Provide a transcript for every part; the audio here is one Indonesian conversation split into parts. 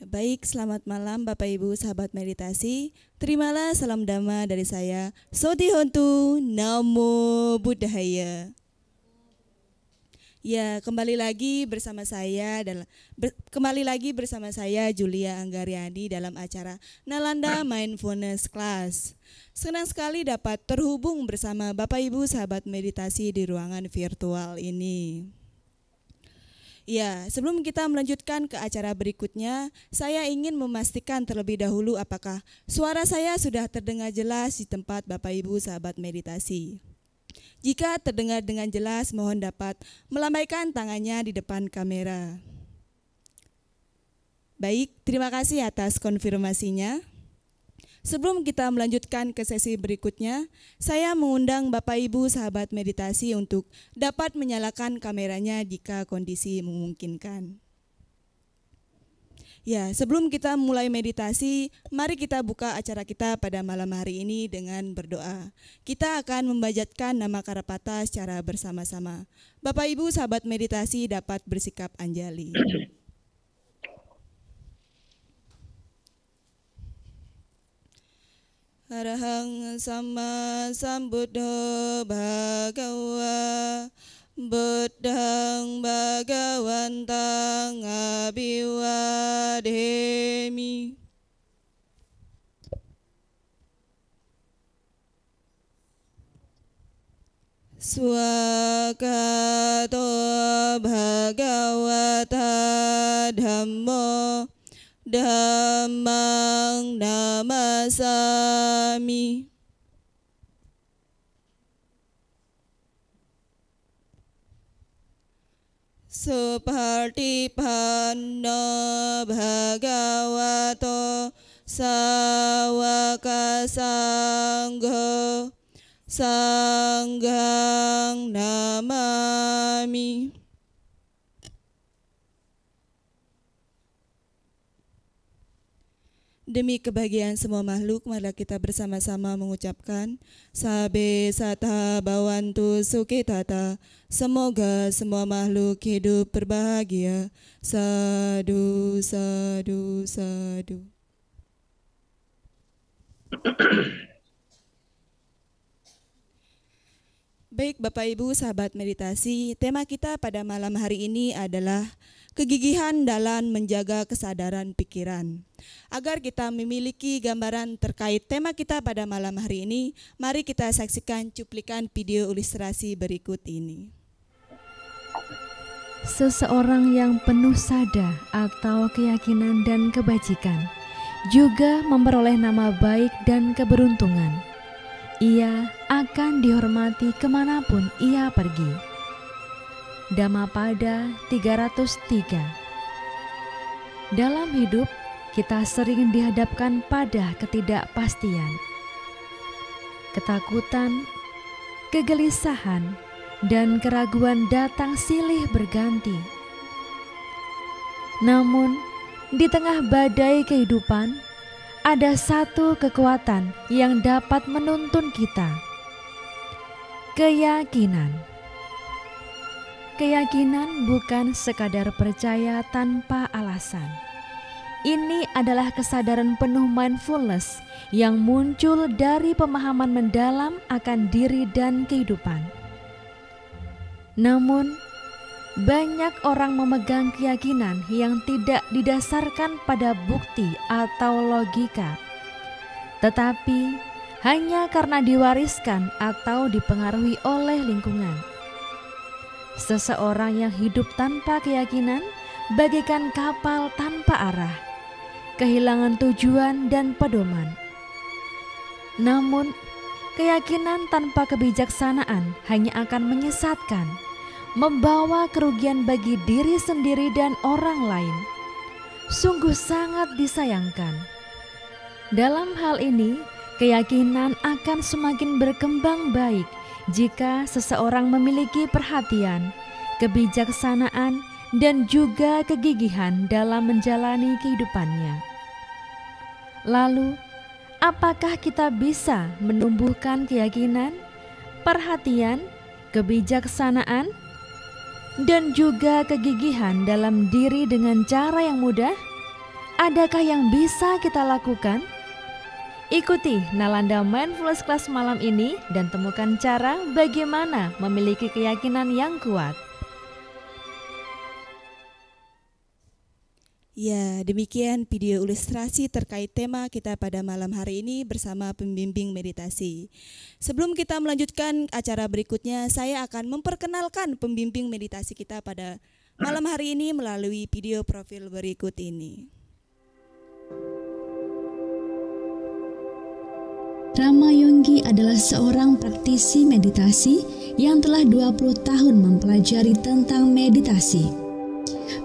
Baik, selamat malam Bapak Ibu sahabat meditasi. Terimalah salam dhamma dari saya, Soti Hontu, Namo Buddhaya. Ya, kembali lagi bersama saya Julia Anggariani dalam acara Nalanda Mindfulness Class. Senang sekali dapat terhubung bersama Bapak Ibu sahabat meditasi di ruangan virtual ini. Ya, sebelum kita melanjutkan ke acara berikutnya, saya ingin memastikan terlebih dahulu apakah suara saya sudah terdengar jelas di tempat Bapak Ibu sahabat meditasi. Jika terdengar dengan jelas, mohon dapat melambaikan tangannya di depan kamera. Baik, terima kasih atas konfirmasinya. Sebelum kita melanjutkan ke sesi berikutnya, saya mengundang Bapak Ibu sahabat meditasi untuk dapat menyalakan kameranya jika kondisi memungkinkan. Ya, sebelum kita mulai meditasi, mari kita buka acara kita pada malam hari ini dengan berdoa. Kita akan membajatkan nama Karapata secara bersama-sama. Bapak Ibu sahabat meditasi dapat bersikap anjali. Arahang Sama Sambuddho Bhagawa Buddhang Bhagawantang Abhiwademi. Swakato Bhagavata Dhammo Dhammang namasami. Supartipanno bhagavato sawaka sangho sanghang namami. Demi kebahagiaan semua makhluk, marilah kita bersama-sama mengucapkan Sabe Sata Bhavantu Sukhitata. Semoga semua makhluk hidup berbahagia. Sadu, sadu, sadu. Baik Bapak Ibu sahabat meditasi, tema kita pada malam hari ini adalah kegigihan dalam menjaga kesadaran pikiran. Agar kita memiliki gambaran terkait tema kita pada malam hari ini, mari kita saksikan cuplikan video ilustrasi berikut ini. Seseorang yang penuh sada atau keyakinan dan kebajikan juga memperoleh nama baik dan keberuntungan. Ia akan dihormati kemanapun ia pergi. Dhammapada 303. Dalam hidup, kita sering dihadapkan pada ketidakpastian, ketakutan, kegelisahan, dan keraguan datang silih berganti. Namun, di tengah badai kehidupan, ada satu kekuatan yang dapat menuntun kita. Keyakinan. Keyakinan bukan sekadar percaya tanpa alasan. Ini adalah kesadaran penuh mindfulness yang muncul dari pemahaman mendalam akan diri dan kehidupan. Namun, banyak orang memegang keyakinan yang tidak didasarkan pada bukti atau logika, tetapi hanya karena diwariskan atau dipengaruhi oleh lingkungan. Seseorang yang hidup tanpa keyakinan bagaikan kapal tanpa arah, kehilangan tujuan dan pedoman. Namun, keyakinan tanpa kebijaksanaan hanya akan menyesatkan, membawa kerugian bagi diri sendiri dan orang lain. Sungguh sangat disayangkan. Dalam hal ini, keyakinan akan semakin berkembang baik jika seseorang memiliki perhatian, kebijaksanaan, dan juga kegigihan dalam menjalani kehidupannya. Lalu, apakah kita bisa menumbuhkan keyakinan, perhatian, kebijaksanaan, dan juga kegigihan dalam diri dengan cara yang mudah? adakah yang bisa kita lakukan? Ikuti Nalanda Mindfulness Class malam ini dan temukan cara bagaimana memiliki keyakinan yang kuat. Ya, demikian video ilustrasi terkait tema kita pada malam hari ini bersama pembimbing meditasi. Sebelum kita melanjutkan acara berikutnya, saya akan memperkenalkan pembimbing meditasi kita pada malam hari ini melalui video profil berikut ini. Rama Yonggi adalah seorang praktisi meditasi yang telah 20 tahun mempelajari tentang meditasi.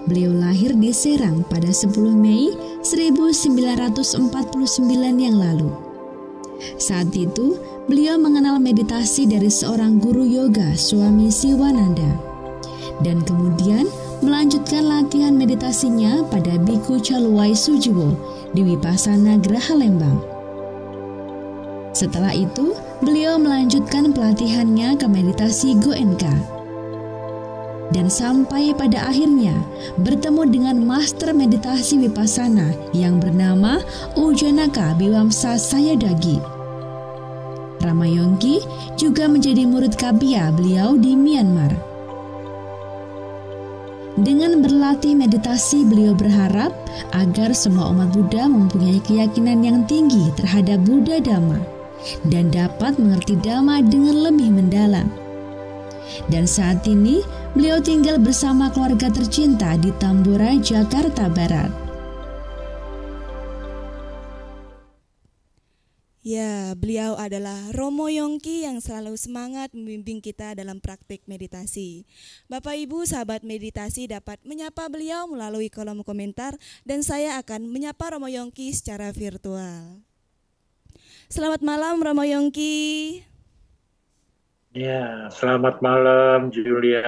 Beliau lahir di Serang pada 10 Mei 1949 yang lalu. Saat itu, beliau mengenal meditasi dari seorang guru yoga, Swami Siwananda, dan kemudian melanjutkan latihan meditasinya pada Biku Caluwai Sujiwo di Wipasana Geraha Lembang. Setelah itu, beliau melanjutkan pelatihannya ke meditasi Goenka. Dan sampai pada akhirnya bertemu dengan master meditasi Vipassana yang bernama Ujanaka Biwamsa Sayadagi. Rama Yonggi juga menjadi murid Kabia beliau di Myanmar. Dengan berlatih meditasi, beliau berharap agar semua umat Buddha mempunyai keyakinan yang tinggi terhadap Buddha Dhamma dan dapat mengerti Dhamma dengan lebih mendalam. Dan saat ini, beliau tinggal bersama keluarga tercinta di Tambora, Jakarta Barat. Ya, beliau adalah Romo Yongki yang selalu semangat membimbing kita dalam praktik meditasi. Bapak Ibu sahabat meditasi dapat menyapa beliau melalui kolom komentar dan saya akan menyapa Romo Yongki secara virtual. Selamat malam Romo Yongki. Ya, selamat malam Julia.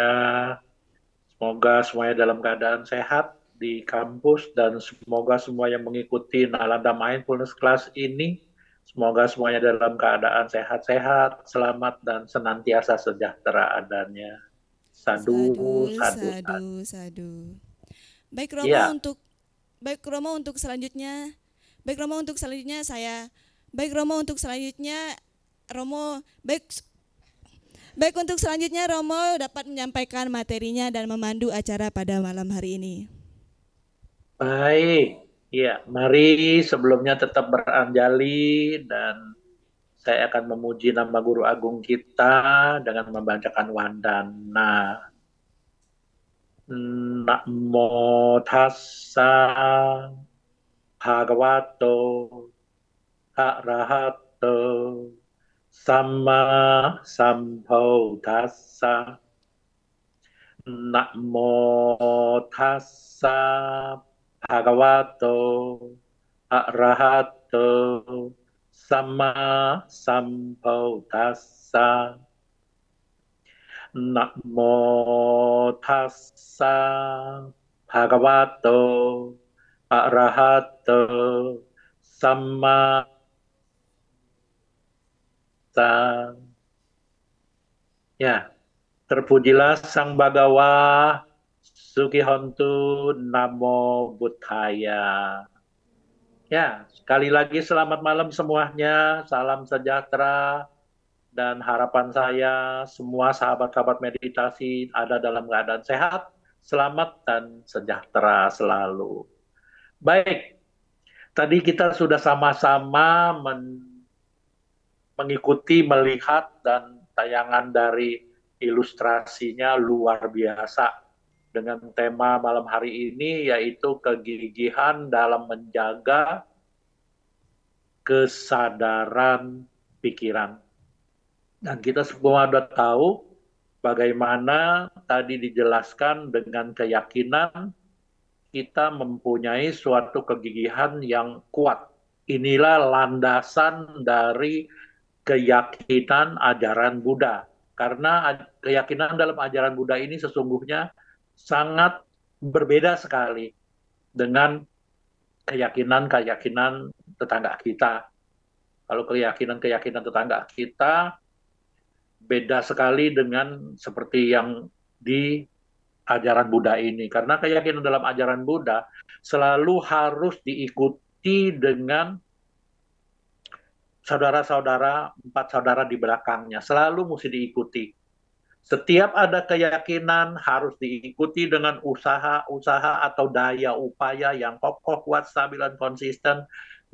Semoga semuanya dalam keadaan sehat di kampus dan semoga semua yang mengikuti Nalanda Mindfulness Class ini, semoga semuanya dalam keadaan sehat-sehat, selamat dan senantiasa sejahtera adanya. Sadu, sadu. Baik Romo ya. untuk selanjutnya untuk selanjutnya Romo dapat menyampaikan materinya dan memandu acara pada malam hari ini. Baik, ya, mari sebelumnya tetap beranjali dan saya akan memuji nama Guru Agung kita dengan membacakan Wandana. Namo tassa bhagavato arahato Sama Sambuddhassa. Namo tassa bhagavato arahato Sama Sambuddhassa. Namo tassa bhagavato arahato Sama Ya, terpujilah Sang Bhagawa, Sukihontu Namo Buddhaya. Ya, sekali lagi selamat malam semuanya, salam sejahtera, dan harapan saya semua sahabat-sahabat meditasi ada dalam keadaan sehat, selamat, dan sejahtera selalu. Baik, tadi kita sudah sama-sama mengikuti, melihat, dan tayangan dari ilustrasinya luar biasa dengan tema malam hari ini yaitu kegigihan dalam menjaga kesadaran pikiran. Dan kita semua sudah tahu bagaimana tadi dijelaskan dengan keyakinan kita mempunyai suatu kegigihan yang kuat. Inilah landasan dari keyakinan ajaran Buddha. Karena keyakinan dalam ajaran Buddha ini sesungguhnya sangat berbeda sekali dengan keyakinan-keyakinan tetangga kita. Kalau keyakinan-keyakinan tetangga kita beda sekali dengan seperti yang ajaran Buddha ini. Karena keyakinan dalam ajaran Buddha selalu harus diikuti dengan saudara-saudara, 4 saudara di belakangnya. Selalu mesti diikuti. Setiap ada keyakinan harus diikuti dengan usaha-usaha atau daya upaya yang kokoh, kuat, stabil, dan konsisten,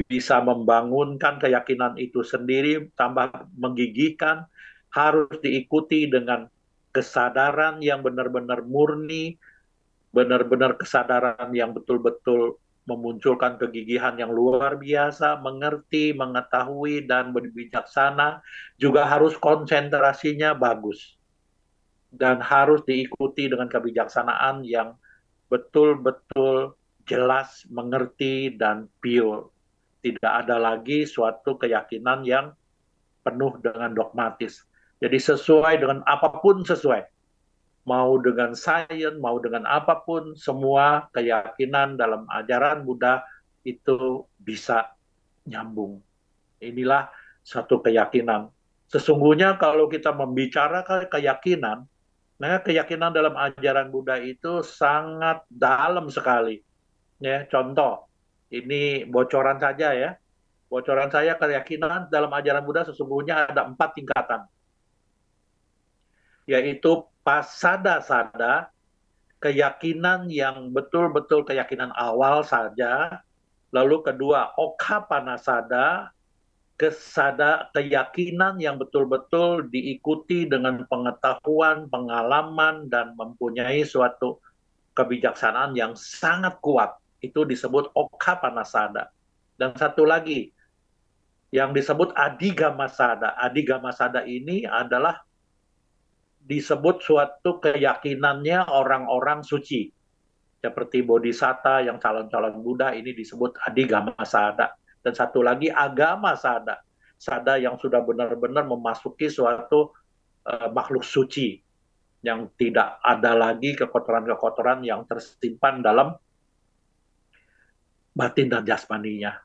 bisa membangunkan keyakinan itu sendiri, tambah menggigihkan, harus diikuti dengan kesadaran yang benar-benar murni, benar-benar kesadaran yang betul-betul memunculkan kegigihan yang luar biasa, mengerti, mengetahui, dan berbijaksana, juga harus konsentrasinya bagus. Dan harus diikuti dengan kebijaksanaan yang betul-betul jelas, mengerti, dan pure. Tidak ada lagi suatu keyakinan yang penuh dengan dogmatis. Jadi sesuai dengan apapun sesuai. Mau dengan sains, mau dengan apapun, semua keyakinan dalam ajaran Buddha itu bisa nyambung. Inilah satu keyakinan. Sesungguhnya kalau kita membicarakan keyakinan, nah, keyakinan dalam ajaran Buddha itu sangat dalam sekali. Ya, contoh, ini bocoran saja ya. Bocoran saya, keyakinan dalam ajaran Buddha sesungguhnya ada 4 tingkatan. Yaitu pasada-sada, keyakinan yang betul-betul keyakinan awal saja. Lalu kedua, okapanasada, keyakinan yang betul-betul diikuti dengan pengetahuan, pengalaman, dan mempunyai suatu kebijaksanaan yang sangat kuat. Itu disebut okapanasada. Dan satu lagi, yang disebut adigamasada. Adigamasada ini adalah disebut suatu keyakinannya orang-orang suci. Seperti Bodhisatta yang calon-calon Buddha, ini disebut adigamasada. Dan satu lagi agama sada. Sada yang sudah benar-benar memasuki suatu makhluk suci. Yang tidak ada lagi kekotoran-kekotoran yang tersimpan dalam batin dan jasmaninya.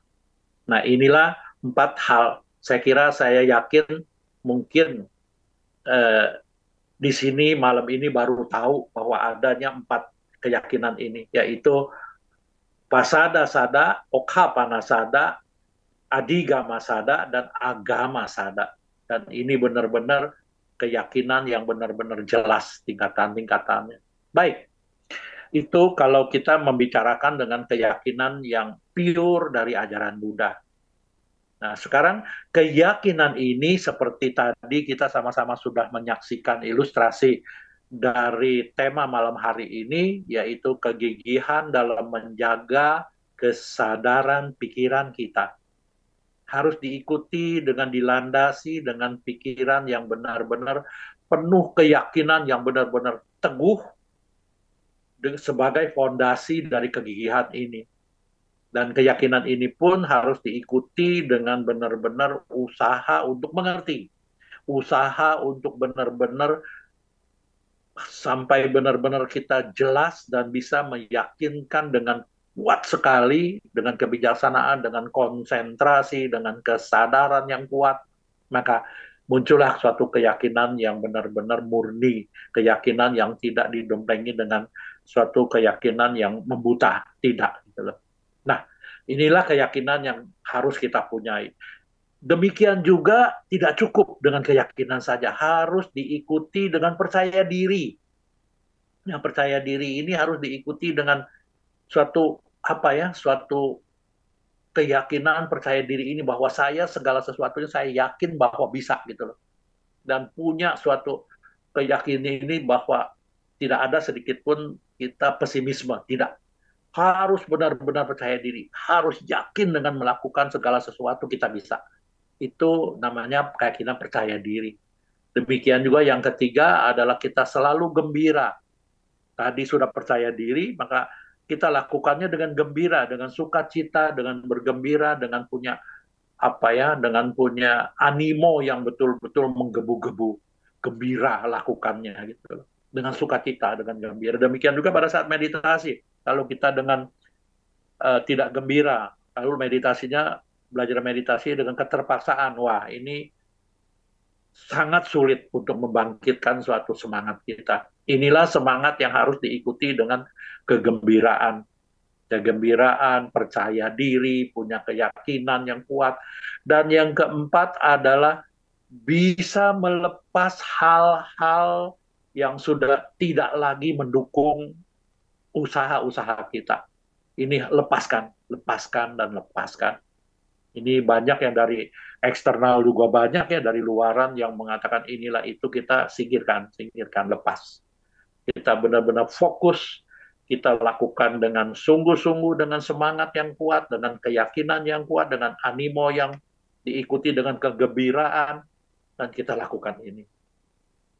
Nah, inilah 4 hal. Saya kira, saya yakin mungkin di sini malam ini baru tahu bahwa adanya 4 keyakinan ini, yaitu pasada sada, okapanasada, adigama sada, dan agama sada. Dan ini benar-benar keyakinan yang benar-benar jelas tingkatan-tingkatannya. Baik, itu kalau kita membicarakan dengan keyakinan yang pure dari ajaran Buddha. Nah, sekarang keyakinan ini seperti tadi kita sama-sama sudah menyaksikan ilustrasi dari tema malam hari ini, yaitu kegigihan dalam menjaga kesadaran pikiran kita. Harus diikuti dengan dilandasi dengan pikiran yang benar-benar penuh keyakinan yang benar-benar teguh sebagai fondasi dari kegigihan ini. Dan keyakinan ini pun harus diikuti dengan benar-benar usaha untuk mengerti. Usaha untuk benar-benar sampai benar-benar kita jelas dan bisa meyakinkan dengan kuat sekali, dengan kebijaksanaan, dengan konsentrasi, dengan kesadaran yang kuat, maka muncullah suatu keyakinan yang benar-benar murni, keyakinan yang tidak didompengi dengan suatu keyakinan yang membuta, tidak. Gitu loh. Nah, inilah keyakinan yang harus kita punyai. Demikian juga tidak cukup dengan keyakinan saja, harus diikuti dengan percaya diri. Yang percaya diri ini harus diikuti dengan suatu suatu keyakinan percaya diri ini bahwa saya segala sesuatunya saya yakin bahwa bisa gitu loh. Dan punya suatu keyakinan ini bahwa tidak ada sedikit pun kita pesimisme, tidak. Harus benar-benar percaya diri, harus yakin dengan melakukan segala sesuatu kita bisa. Itu namanya keyakinan percaya diri. Demikian juga yang ketiga adalah kita selalu gembira. Tadi sudah percaya diri, maka kita lakukannya dengan gembira, dengan sukacita, dengan bergembira, dengan punya dengan punya animo yang betul-betul menggebu-gebu, gembira lakukannya gitu. Dengan sukacita, dengan gembira. Demikian juga pada saat meditasi. Kalau kita dengan tidak gembira, lalu meditasinya belajar meditasi dengan keterpaksaan, wah ini sangat sulit untuk membangkitkan suatu semangat kita. Inilah semangat yang harus diikuti dengan kegembiraan. Kegembiraan, percaya diri, punya keyakinan yang kuat. Dan yang keempat adalah bisa melepas hal-hal yang sudah tidak lagi mendukung usaha-usaha kita. Ini lepaskan, lepaskan, dan lepaskan. Ini banyak yang dari eksternal, juga banyak ya dari luaran yang mengatakan inilah itu, kita singkirkan, singkirkan, lepas. Kita benar-benar fokus, kita lakukan dengan sungguh-sungguh, dengan semangat yang kuat, dengan keyakinan yang kuat, dengan animo yang diikuti dengan kegembiraan, dan kita lakukan ini.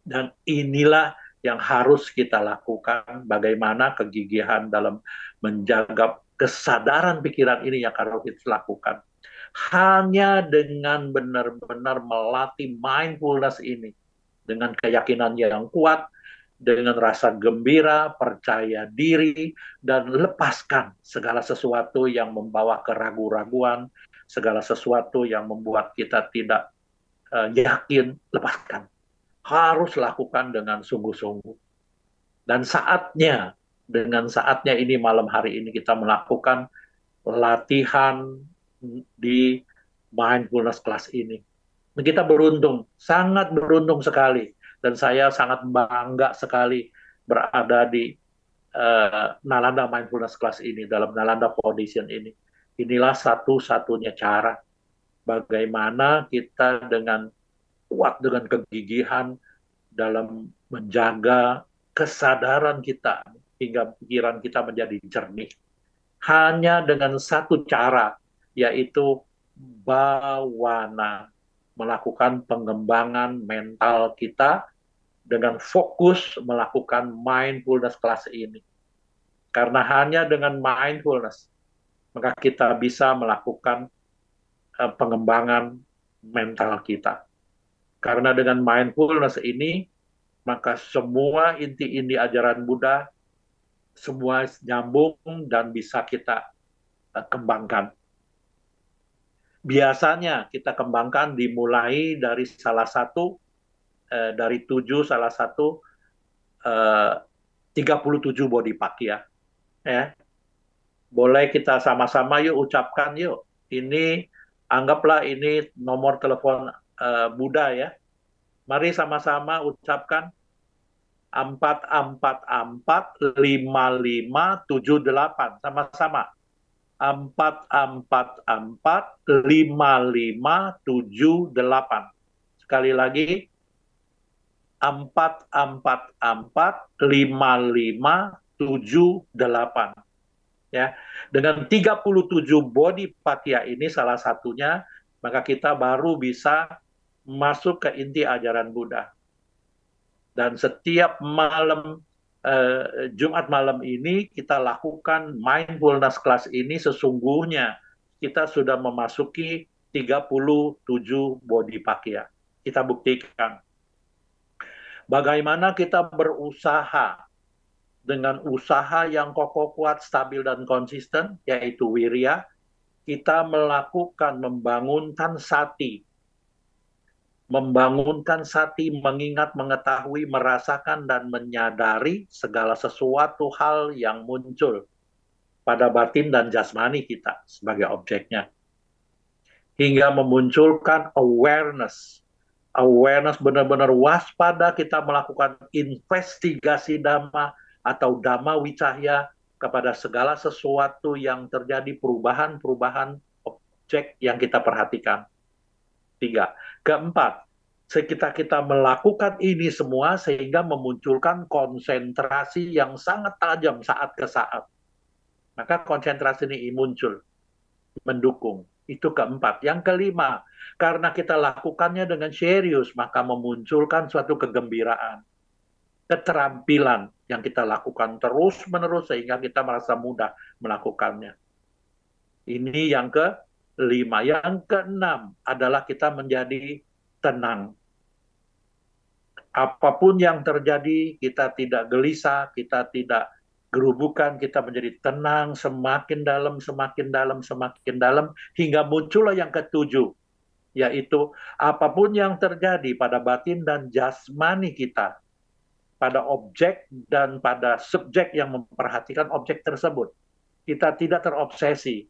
Dan inilah yang harus kita lakukan, bagaimana kegigihan dalam menjaga kesadaran pikiran ini yang harus kita lakukan. Hanya dengan benar-benar melatih mindfulness ini, dengan keyakinan yang kuat, dengan rasa gembira, percaya diri, dan lepaskan segala sesuatu yang membawa keraguan-raguan, segala sesuatu yang membuat kita tidak yakin, lepaskan. Harus lakukan dengan sungguh-sungguh. Dan saatnya, dengan saatnya ini malam hari ini kita melakukan latihan di mindfulness class ini. Kita beruntung, sangat beruntung sekali. Dan saya sangat bangga sekali berada di Nalanda Mindfulness Class ini, dalam Nalanda Foundation ini. Inilah satu-satunya cara bagaimana kita dengan kuat, dengan kegigihan dalam menjaga kesadaran kita hingga pikiran kita menjadi jernih. Hanya dengan satu cara, yaitu bawana, melakukan pengembangan mental kita dengan fokus melakukan mindfulness class ini. Karena hanya dengan mindfulness, maka kita bisa melakukan pengembangan mental kita. Karena dengan mindfulness ini, maka semua inti-inti ajaran Buddha, semua nyambung dan bisa kita kembangkan. Biasanya kita kembangkan dimulai dari salah satu, dari 7, salah satu 37 bodhipakya. Ya. Boleh kita sama-sama yuk ucapkan yuk. Ini anggaplah ini nomor telepon Buddha ya. Mari sama-sama ucapkan 4445578 sama-sama. 4445578. Sekali lagi 4445578. Ya, dengan 37 bodhipakya ini salah satunya, maka kita baru bisa masuk ke inti ajaran Buddha. Dan setiap malam Jumat malam ini kita lakukan mindfulness class ini, sesungguhnya kita sudah memasuki 37 bodhipakya. Kita buktikan bagaimana kita berusaha dengan usaha yang kokoh, kuat, stabil, dan konsisten, yaitu wirya. Kita melakukan membangunkan sati, mengingat, mengetahui, merasakan, dan menyadari segala sesuatu hal yang muncul pada batin dan jasmani kita sebagai objeknya. Hingga memunculkan awareness. Awareness benar-benar waspada, kita melakukan investigasi Dhamma atau Dhamma Wicahya kepada segala sesuatu yang terjadi, perubahan-perubahan objek yang kita perhatikan. 3. Keempat, kita melakukan ini semua sehingga memunculkan konsentrasi yang sangat tajam saat ke saat. Maka konsentrasi ini muncul, mendukung. Itu keempat. Yang kelima, karena kita lakukannya dengan serius, maka memunculkan suatu kegembiraan, keterampilan yang kita lakukan terus-menerus sehingga kita merasa mudah melakukannya. Ini yang kelima. Yang keenam adalah kita menjadi tenang. Apapun yang terjadi, kita tidak gelisah, kita tidak gerubukan, kita menjadi tenang, semakin dalam, semakin dalam, semakin dalam, hingga muncullah yang ketujuh, yaitu apapun yang terjadi pada batin dan jasmani kita, pada objek dan pada subjek yang memperhatikan objek tersebut. Kita tidak terobsesi.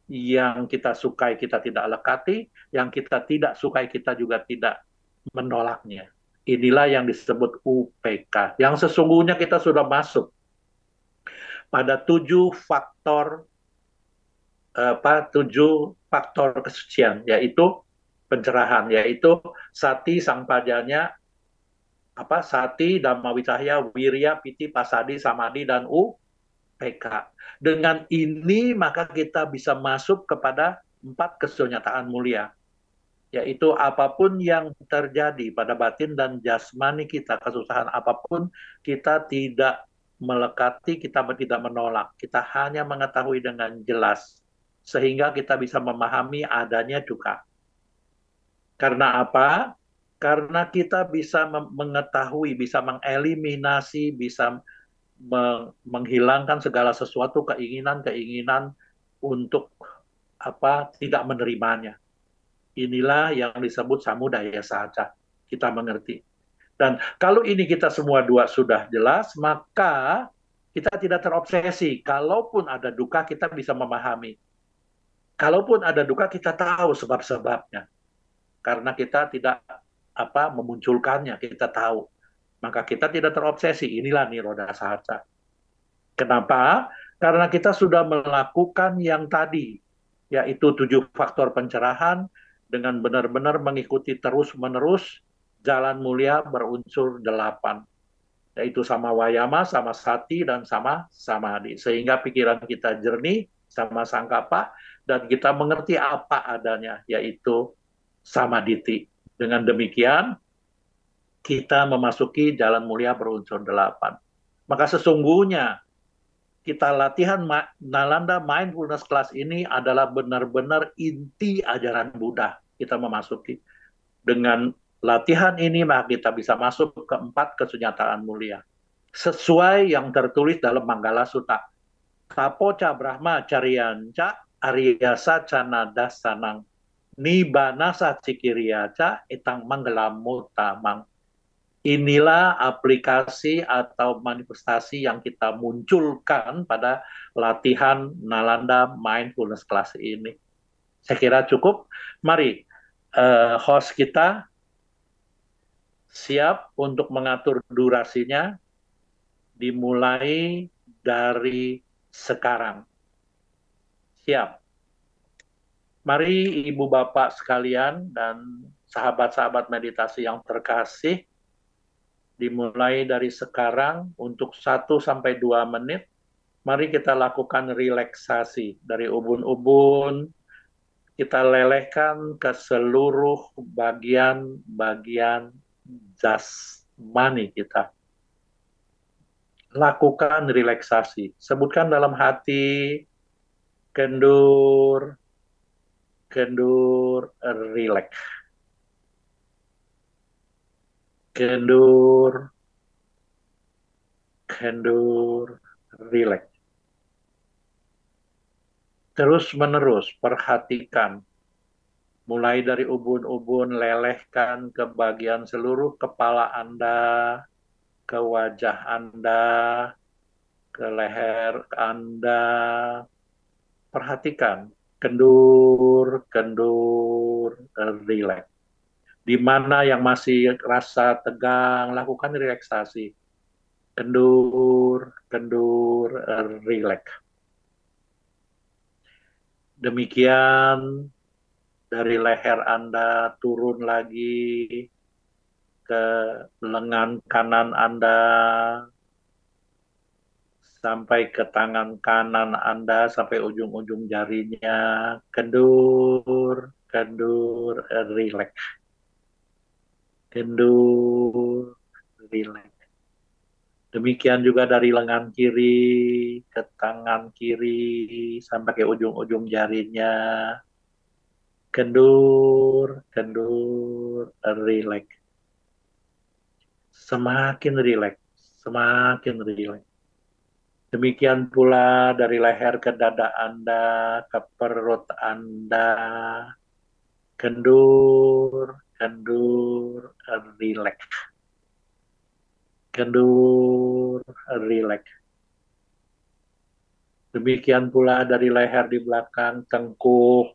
Yang kita sukai kita tidak lekati, yang kita tidak sukai kita juga tidak menolaknya. Inilah yang disebut UPK. Yang sesungguhnya kita sudah masuk pada 7 faktor kesucian, yaitu pencerahan, yaitu sati sangpajanya, sati, dhamma wicahya, wirya, piti, pasadi, samadi, dan UPK. Dengan ini maka kita bisa masuk kepada 4 kesunyataan mulia, yaitu apapun yang terjadi pada batin dan jasmani kita, kesusahan apapun, kita tidak melekati, kita tidak menolak, kita hanya mengetahui dengan jelas, sehingga kita bisa memahami adanya duka. Karena apa? Karena kita bisa mengetahui, bisa mengeliminasi, bisa menghilangkan segala sesuatu keinginan-keinginan untuk tidak menerimanya. Inilah yang disebut samudaya sahaja. Kita mengerti. Dan kalau ini kita semua dua sudah jelas, maka kita tidak terobsesi. Kalaupun ada duka, kita bisa memahami. Kalaupun ada duka, kita tahu sebab-sebabnya. Karena kita tidak memunculkannya, kita tahu. Maka kita tidak terobsesi. Inilah niroda sahaja. Kenapa? Karena kita sudah melakukan yang tadi, yaitu 7 faktor pencerahan dengan benar-benar mengikuti terus-menerus jalan mulia berunsur 8, yaitu sama wayama, sama sati, dan sama samadhi. Sehingga pikiran kita jernih, sama sangkapa, dan kita mengerti apa adanya, yaitu samaditi. Dengan demikian, kita memasuki jalan mulia berunsur 8. Maka sesungguhnya kita latihan Nalanda Mindfulness Class ini adalah benar-benar inti ajaran Buddha. Kita memasuki. Dengan latihan ini, maka kita bisa masuk ke 4 kesunyataan mulia. Sesuai yang tertulis dalam Manggala Sutta. Tapoca Brahma Cariyanca Ariyasa Canada Sanang Nibanasa Cikiriyaca Etang Manggalamutamang. Inilah aplikasi atau manifestasi yang kita munculkan pada latihan Nalanda Mindfulness Class ini. Saya kira cukup. Mari, host kita siap untuk mengatur durasinya, dimulai dari sekarang. Siap. Mari Ibu Bapak sekalian dan sahabat-sahabat meditasi yang terkasih, dimulai dari sekarang untuk 1-2 menit. Mari kita lakukan relaksasi dari ubun-ubun. Kita lelehkan ke seluruh bagian-bagian jasmani kita. Lakukan relaksasi. Sebutkan dalam hati, kendur, rileks. Kendur, rileks. Terus-menerus perhatikan. Mulai dari ubun-ubun, lelehkan ke bagian seluruh kepala Anda, ke wajah Anda, ke leher Anda. Perhatikan. Kendur, rileks. Di mana yang masih rasa tegang, lakukan relaksasi. Kendur, rileks. Demikian dari leher Anda turun lagi ke lengan kanan Anda, sampai ke tangan kanan Anda, sampai ujung-ujung jarinya. Kendur, rileks. Kendur, rileks. Demikian juga dari lengan kiri ke tangan kiri sampai ke ujung-ujung jarinya. Kendur, rileks. Semakin rileks, semakin rileks. Demikian pula dari leher ke dada Anda, ke perut Anda, kendur, kendur, relax, kendur, relax. Demikian pula dari leher di belakang, tengkuk,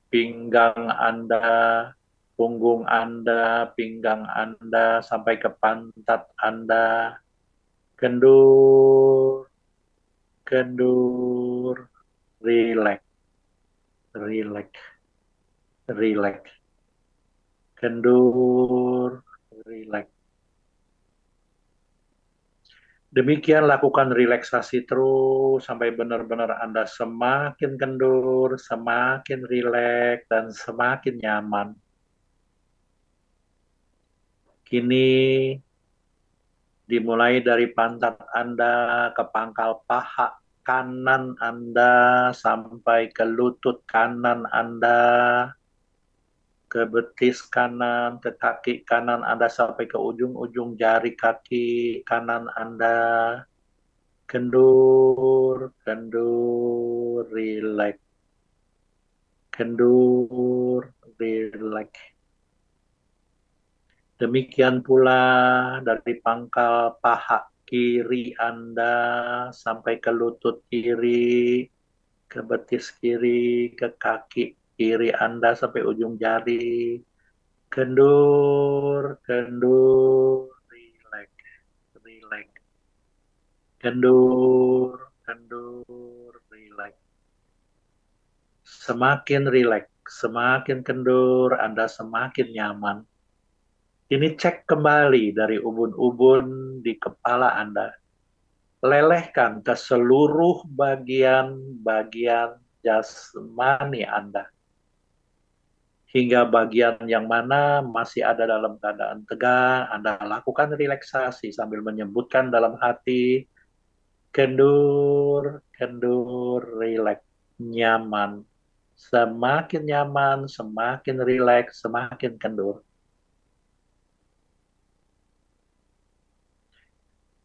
pinggang Anda, punggung Anda, pinggang Anda, sampai ke pantat Anda. Kendur, kendur, relax, relax, relax. Kendur, relax. Demikian lakukan relaksasi terus sampai benar-benar Anda semakin kendur, semakin rileks, dan semakin nyaman. Kini dimulai dari pantat Anda ke pangkal paha kanan Anda sampai ke lutut kanan Anda, ke betis kanan, ke kaki kanan Anda sampai ke ujung-ujung jari kaki kanan Anda. Kendur, kendur, relax. Kendur, relax. Demikian pula dari pangkal paha kiri Anda sampai ke lutut kiri, ke betis kiri, ke kaki kiri Anda sampai ujung jari. Kendur, kendur, relax, relax. Kendur, kendur, relax. Semakin rileks, semakin kendur, Anda semakin nyaman. Ini cek kembali dari ubun-ubun di kepala Anda. Lelehkan ke seluruh bagian-bagian jasmani Anda. Hingga bagian yang mana masih ada dalam keadaan tegang, Anda lakukan relaksasi sambil menyebutkan dalam hati, kendur, kendur, rileks, nyaman. Semakin nyaman, semakin rileks, semakin kendur.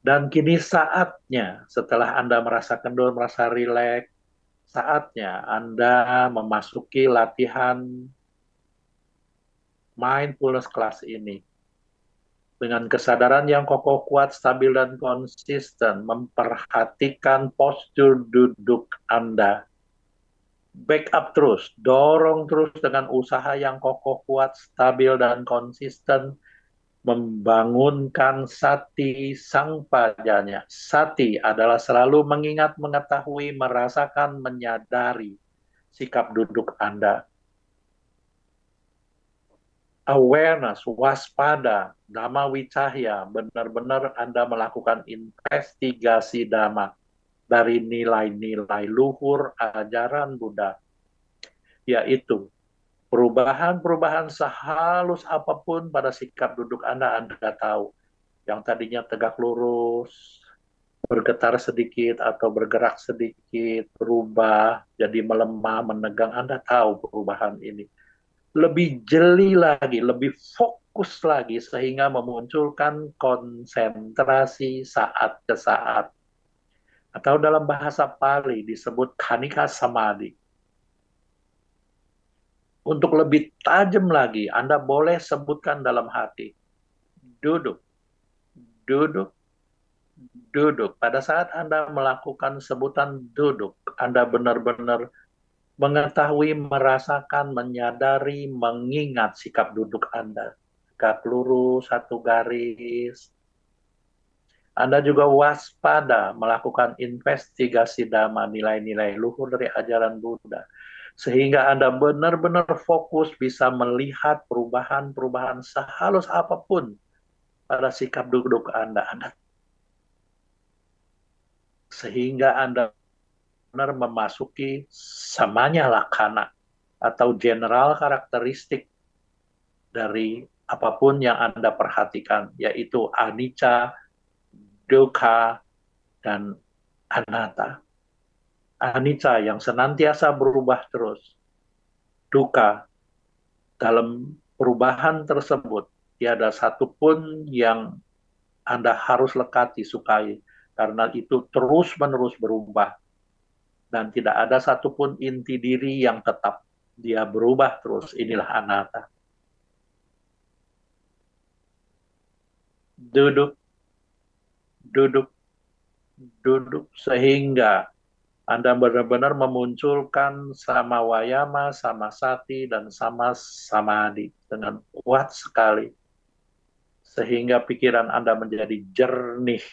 Dan kini saatnya, setelah Anda merasa kendur, merasa rileks, saatnya Anda memasuki latihan mindfulness class ini. Dengan kesadaran yang kokoh, kuat, stabil, dan konsisten, memperhatikan postur duduk Anda. Backup terus, dorong terus dengan usaha yang kokoh, kuat, stabil, dan konsisten, membangunkan sati sang pajanya. Sati adalah selalu mengingat, mengetahui, merasakan, menyadari sikap duduk Anda. Awareness, waspada, Dhamma Wicahya, benar-benar Anda melakukan investigasi Dhamma dari nilai-nilai luhur ajaran Buddha, yaitu perubahan-perubahan sehalus apapun pada sikap duduk Anda tahu. Yang tadinya tegak lurus, bergetar sedikit atau bergerak sedikit, berubah, jadi melemah, menegang, Anda tahu perubahan ini. Lebih jeli lagi, lebih fokus lagi, sehingga memunculkan konsentrasi saat ke saat. Atau dalam bahasa Pali disebut Khanika Samadhi. Untuk lebih tajam lagi, Anda boleh sebutkan dalam hati. Duduk, duduk, duduk. Pada saat Anda melakukan sebutan duduk, Anda benar-benar mengetahui, merasakan, menyadari, mengingat sikap duduk Anda. Tegak lurus, satu garis. Anda juga waspada melakukan investigasi Dhamma, nilai-nilai luhur dari ajaran Buddha. Sehingga Anda benar-benar fokus bisa melihat perubahan-perubahan sehalus apapun pada sikap duduk Anda. Sehingga Anda benar memasuki samanya lakkhana atau general karakteristik dari apapun yang Anda perhatikan, yaitu anicca, dukkha, dan anatta. Anicca yang senantiasa berubah terus. Dukkha, dalam perubahan tersebut tiada satupun yang Anda harus lekati, sukai, karena itu terus-menerus berubah. Dan tidak ada satupun inti diri yang tetap. Dia berubah terus. Inilah anatta. Duduk, duduk, duduk. Sehingga Anda benar-benar memunculkan sama wayama, sama sati, dan sama samadhi dengan kuat sekali. Sehingga pikiran Anda menjadi jernih.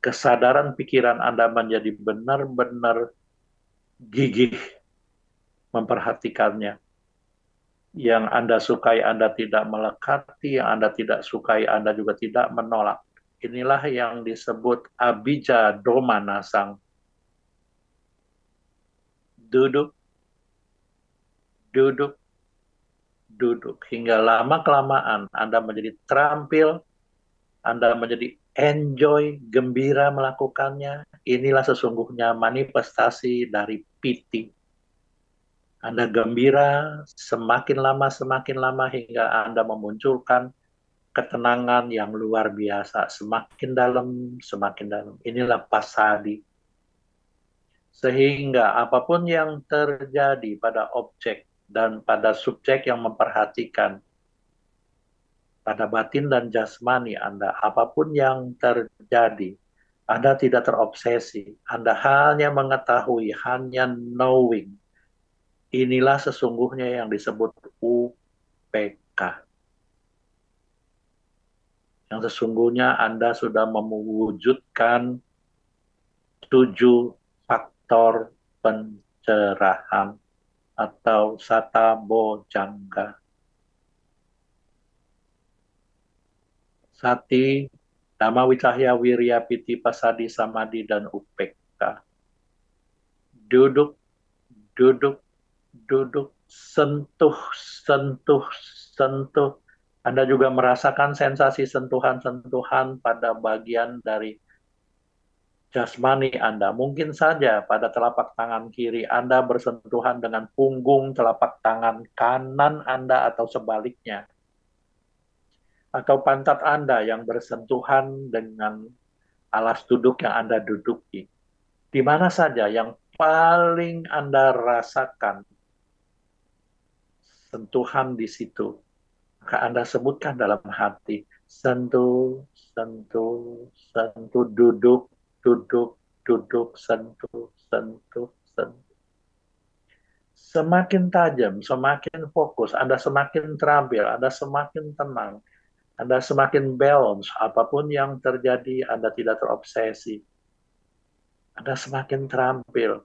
Kesadaran pikiran Anda menjadi benar-benar gigih memperhatikannya. Yang Anda sukai Anda tidak melekati, yang Anda tidak sukai Anda juga tidak menolak. Inilah yang disebut abijja domanasang. Duduk, duduk, duduk. Hingga lama-kelamaan Anda menjadi terampil, Anda menjadi enjoy, gembira melakukannya. Inilah sesungguhnya manifestasi dari piti. Anda gembira semakin lama hingga Anda memunculkan ketenangan yang luar biasa. Semakin dalam, semakin dalam. Inilah pasadi. Sehingga apapun yang terjadi pada objek dan pada subjek yang memperhatikan, pada batin dan jasmani Anda, apapun yang terjadi, Anda tidak terobsesi. Anda hanya mengetahui, hanya knowing. Inilah sesungguhnya yang disebut UPK. Yang sesungguhnya Anda sudah mewujudkan 7 faktor pencerahan atau sata bojangga. Sati, Dhamma Wicahya, Wirya, Piti, Pasadi, Samadhi, dan UPK. Duduk, duduk, duduk, sentuh, sentuh, sentuh. Anda juga merasakan sensasi sentuhan-sentuhan pada bagian dari jasmani Anda. Mungkin saja pada telapak tangan kiri Anda bersentuhan dengan punggung telapak tangan kanan Anda atau sebaliknya. Atau pantat Anda yang bersentuhan dengan alas duduk yang Anda duduki. Di mana saja yang paling Anda rasakan sentuhan di situ, maka Anda sebutkan dalam hati, sentuh, sentuh, sentuh, duduk, duduk, duduk, sentuh, sentuh, sentuh. Semakin tajam, semakin fokus, Anda semakin terampil, Anda semakin tenang, Anda semakin balance, apapun yang terjadi, Anda tidak terobsesi. Anda semakin terampil.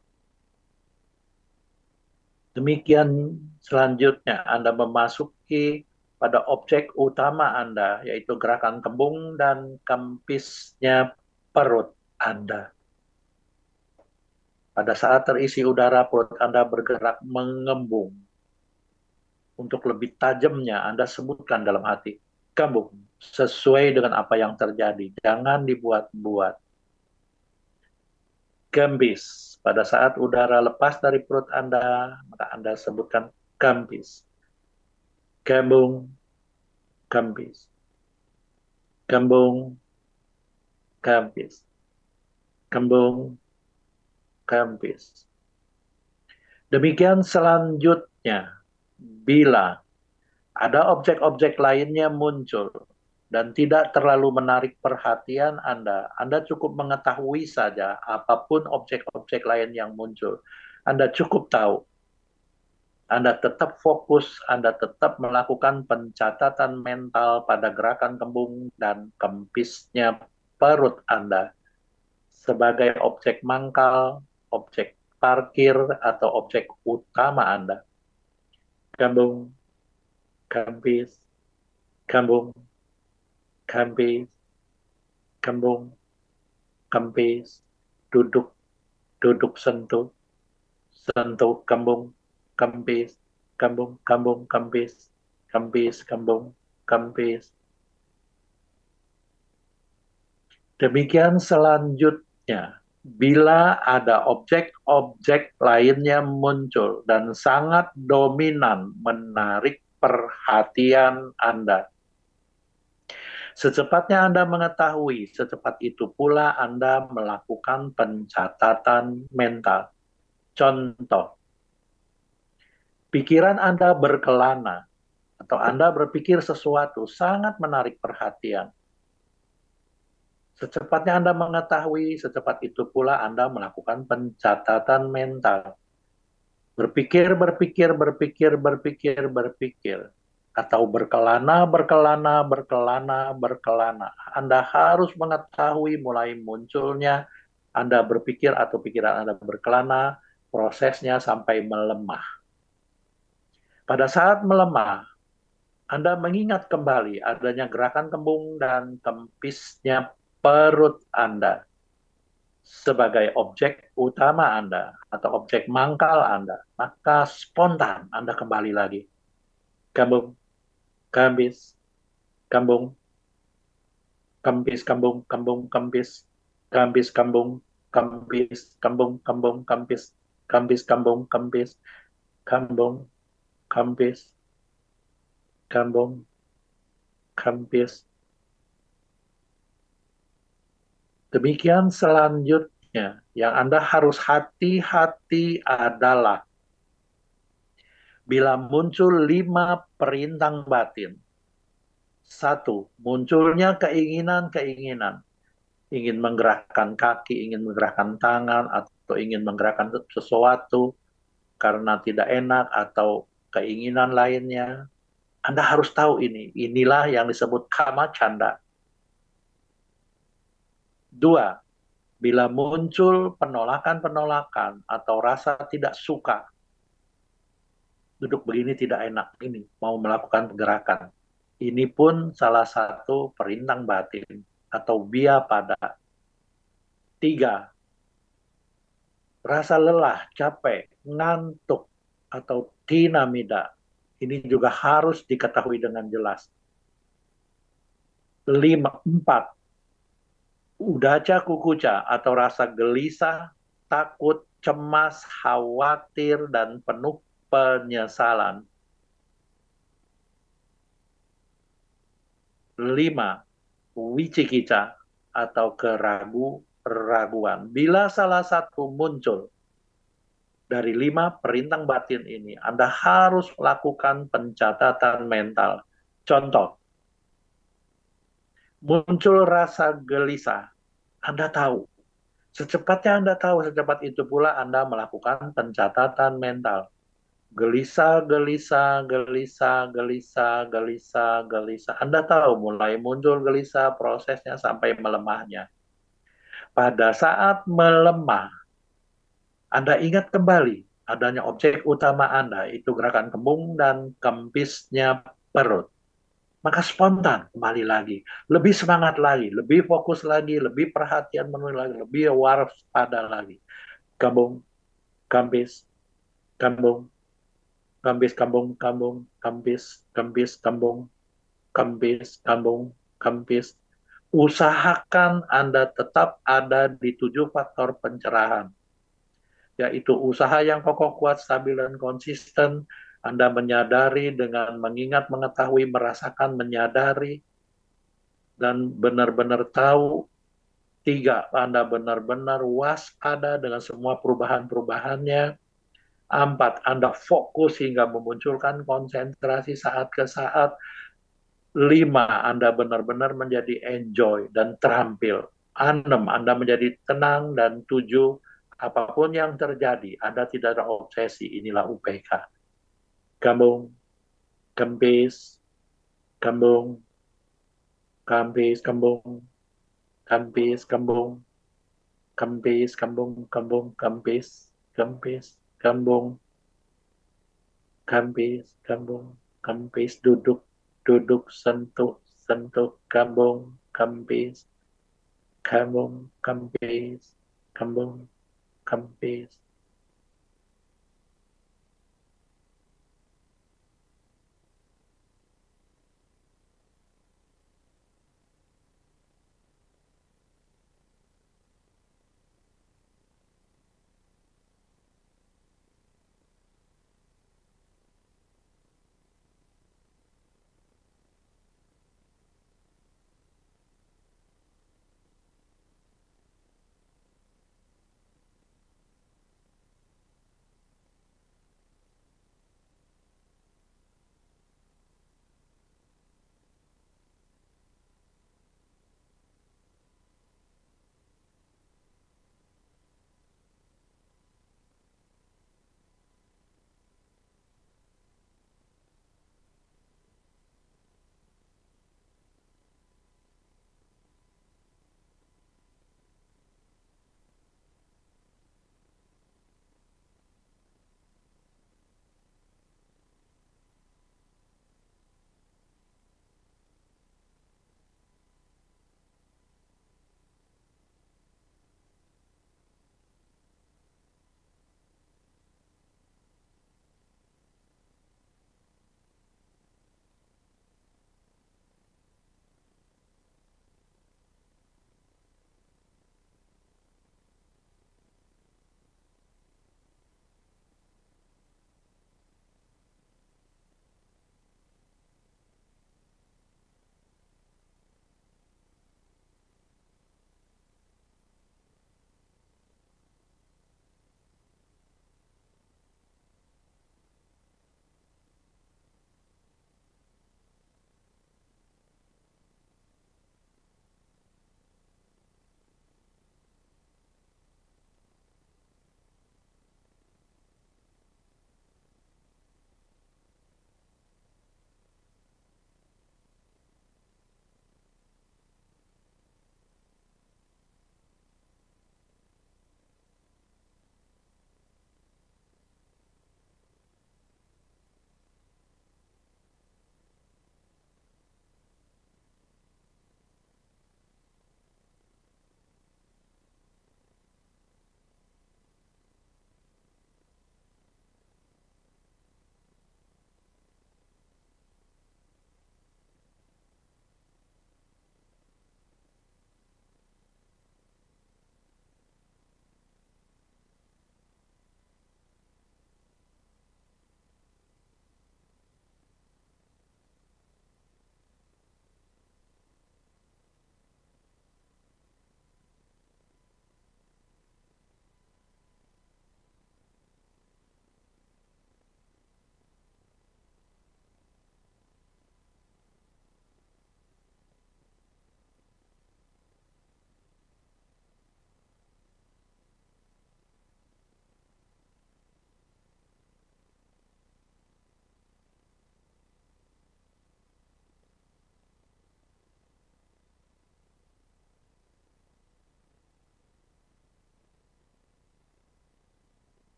Demikian selanjutnya Anda memasuki pada objek utama Anda, yaitu gerakan kembung dan kempisnya perut Anda. Pada saat terisi udara, perut Anda bergerak mengembung. Untuk lebih tajamnya, Anda sebutkan dalam hati, kembung, sesuai dengan apa yang terjadi. Jangan dibuat-buat. Gembis. Pada saat udara lepas dari perut Anda, maka Anda sebutkan gembis. Kembung, gembis. Kembung, gembis. Kembung, gembis. Demikian selanjutnya, bila ada objek-objek lainnya muncul dan tidak terlalu menarik perhatian Anda cukup mengetahui saja apapun objek-objek lain yang muncul. Anda cukup tahu. Anda tetap fokus, Anda tetap melakukan pencatatan mental pada gerakan kembung dan kempisnya perut Anda sebagai objek mangkal, objek parkir, atau objek utama Anda. Kembung, kempis, kembung, kempis, kembung, kempis, duduk, duduk, sentuh, sentuh, kembung, kempis, kembung, kembung, kempis, kempis, kembung, kempis. Demikian selanjutnya, bila ada objek-objek lainnya muncul dan sangat dominan menarik perhatian Anda, secepatnya Anda mengetahui, secepat itu pula Anda melakukan pencatatan mental. Contoh, pikiran Anda berkelana, atau Anda berpikir sesuatu sangat menarik perhatian. Secepatnya Anda mengetahui, secepat itu pula Anda melakukan pencatatan mental. Berpikir, berpikir, berpikir, berpikir, berpikir. Atau berkelana, berkelana, berkelana, berkelana. Anda harus mengetahui mulai munculnya Anda berpikir atau pikiran Anda berkelana, prosesnya sampai melemah. Pada saat melemah, Anda mengingat kembali adanya gerakan kembung dan kempisnya perut Anda sebagai objek utama Anda atau objek mangkal Anda, maka spontan Anda kembali lagi. Kambung, kambis, kambung, kambis, kambung, kambung, kambis, kambis, kambung, kambis, kambung, kambung, kambis, kambis, kambung, kambis, kambung, kambis, kambung, kambis. Demikian selanjutnya, yang Anda harus hati-hati adalah bila muncul 5 perintang batin. 1. Munculnya keinginan-keinginan. Ingin menggerakkan kaki, ingin menggerakkan tangan, atau ingin menggerakkan sesuatu karena tidak enak, atau keinginan lainnya. Anda harus tahu ini. Inilah yang disebut kama canda. 2. Bila muncul penolakan-penolakan atau rasa tidak suka, duduk begini tidak enak, ini mau melakukan gerakan. Ini pun salah satu perintang batin atau biya pada. 3. Rasa lelah, capek, ngantuk, atau tinamida. Ini juga harus diketahui dengan jelas. 4. Udaca kukuca atau rasa gelisah, takut, cemas, khawatir, dan penuh penyesalan. 5. Wicikica atau keraguan. Bila salah satu muncul dari 5 perintang batin ini, Anda harus melakukan pencatatan mental. Contoh, muncul rasa gelisah, Anda tahu. Secepatnya Anda tahu, secepat itu pula Anda melakukan pencatatan mental. Gelisah, gelisah, gelisah, gelisah, gelisah, gelisah. Anda tahu mulai muncul gelisah, prosesnya sampai melemahnya. Pada saat melemah, Anda ingat kembali adanya objek utama Anda, itu gerakan kembung dan kempisnya perut. Maka spontan kembali lagi, lebih semangat lagi, lebih fokus lagi, lebih perhatian penuh lagi, lebih waspada lagi. Kambung, kambis, kambung, kambis, kambung, kambung, kambis, kambis, kambung, kambis, kambung, kambis. Usahakan Anda tetap ada di 7 faktor pencerahan, yaitu usaha yang kokoh, kuat, stabil, dan konsisten. Anda menyadari dengan mengingat, mengetahui, merasakan, menyadari, dan benar-benar tahu. 3, Anda benar-benar waspada dengan semua perubahan-perubahannya. 4, Anda fokus hingga memunculkan konsentrasi saat ke saat. 5, Anda benar-benar menjadi enjoy dan terampil. 6, Anda menjadi tenang. Dan 7, apapun yang terjadi, Anda tidak ada obsesi. Inilah UPK. Kambung, kempis, kambung, kambis, kambung, kambis, kambung, kambis, kambung, kambung, kambis, kambis, kambung, kambis, kambung, kambis, duduk, duduk, sentuh, sentuh, kambung, kambis, kambung, kambis, kambung, kambis.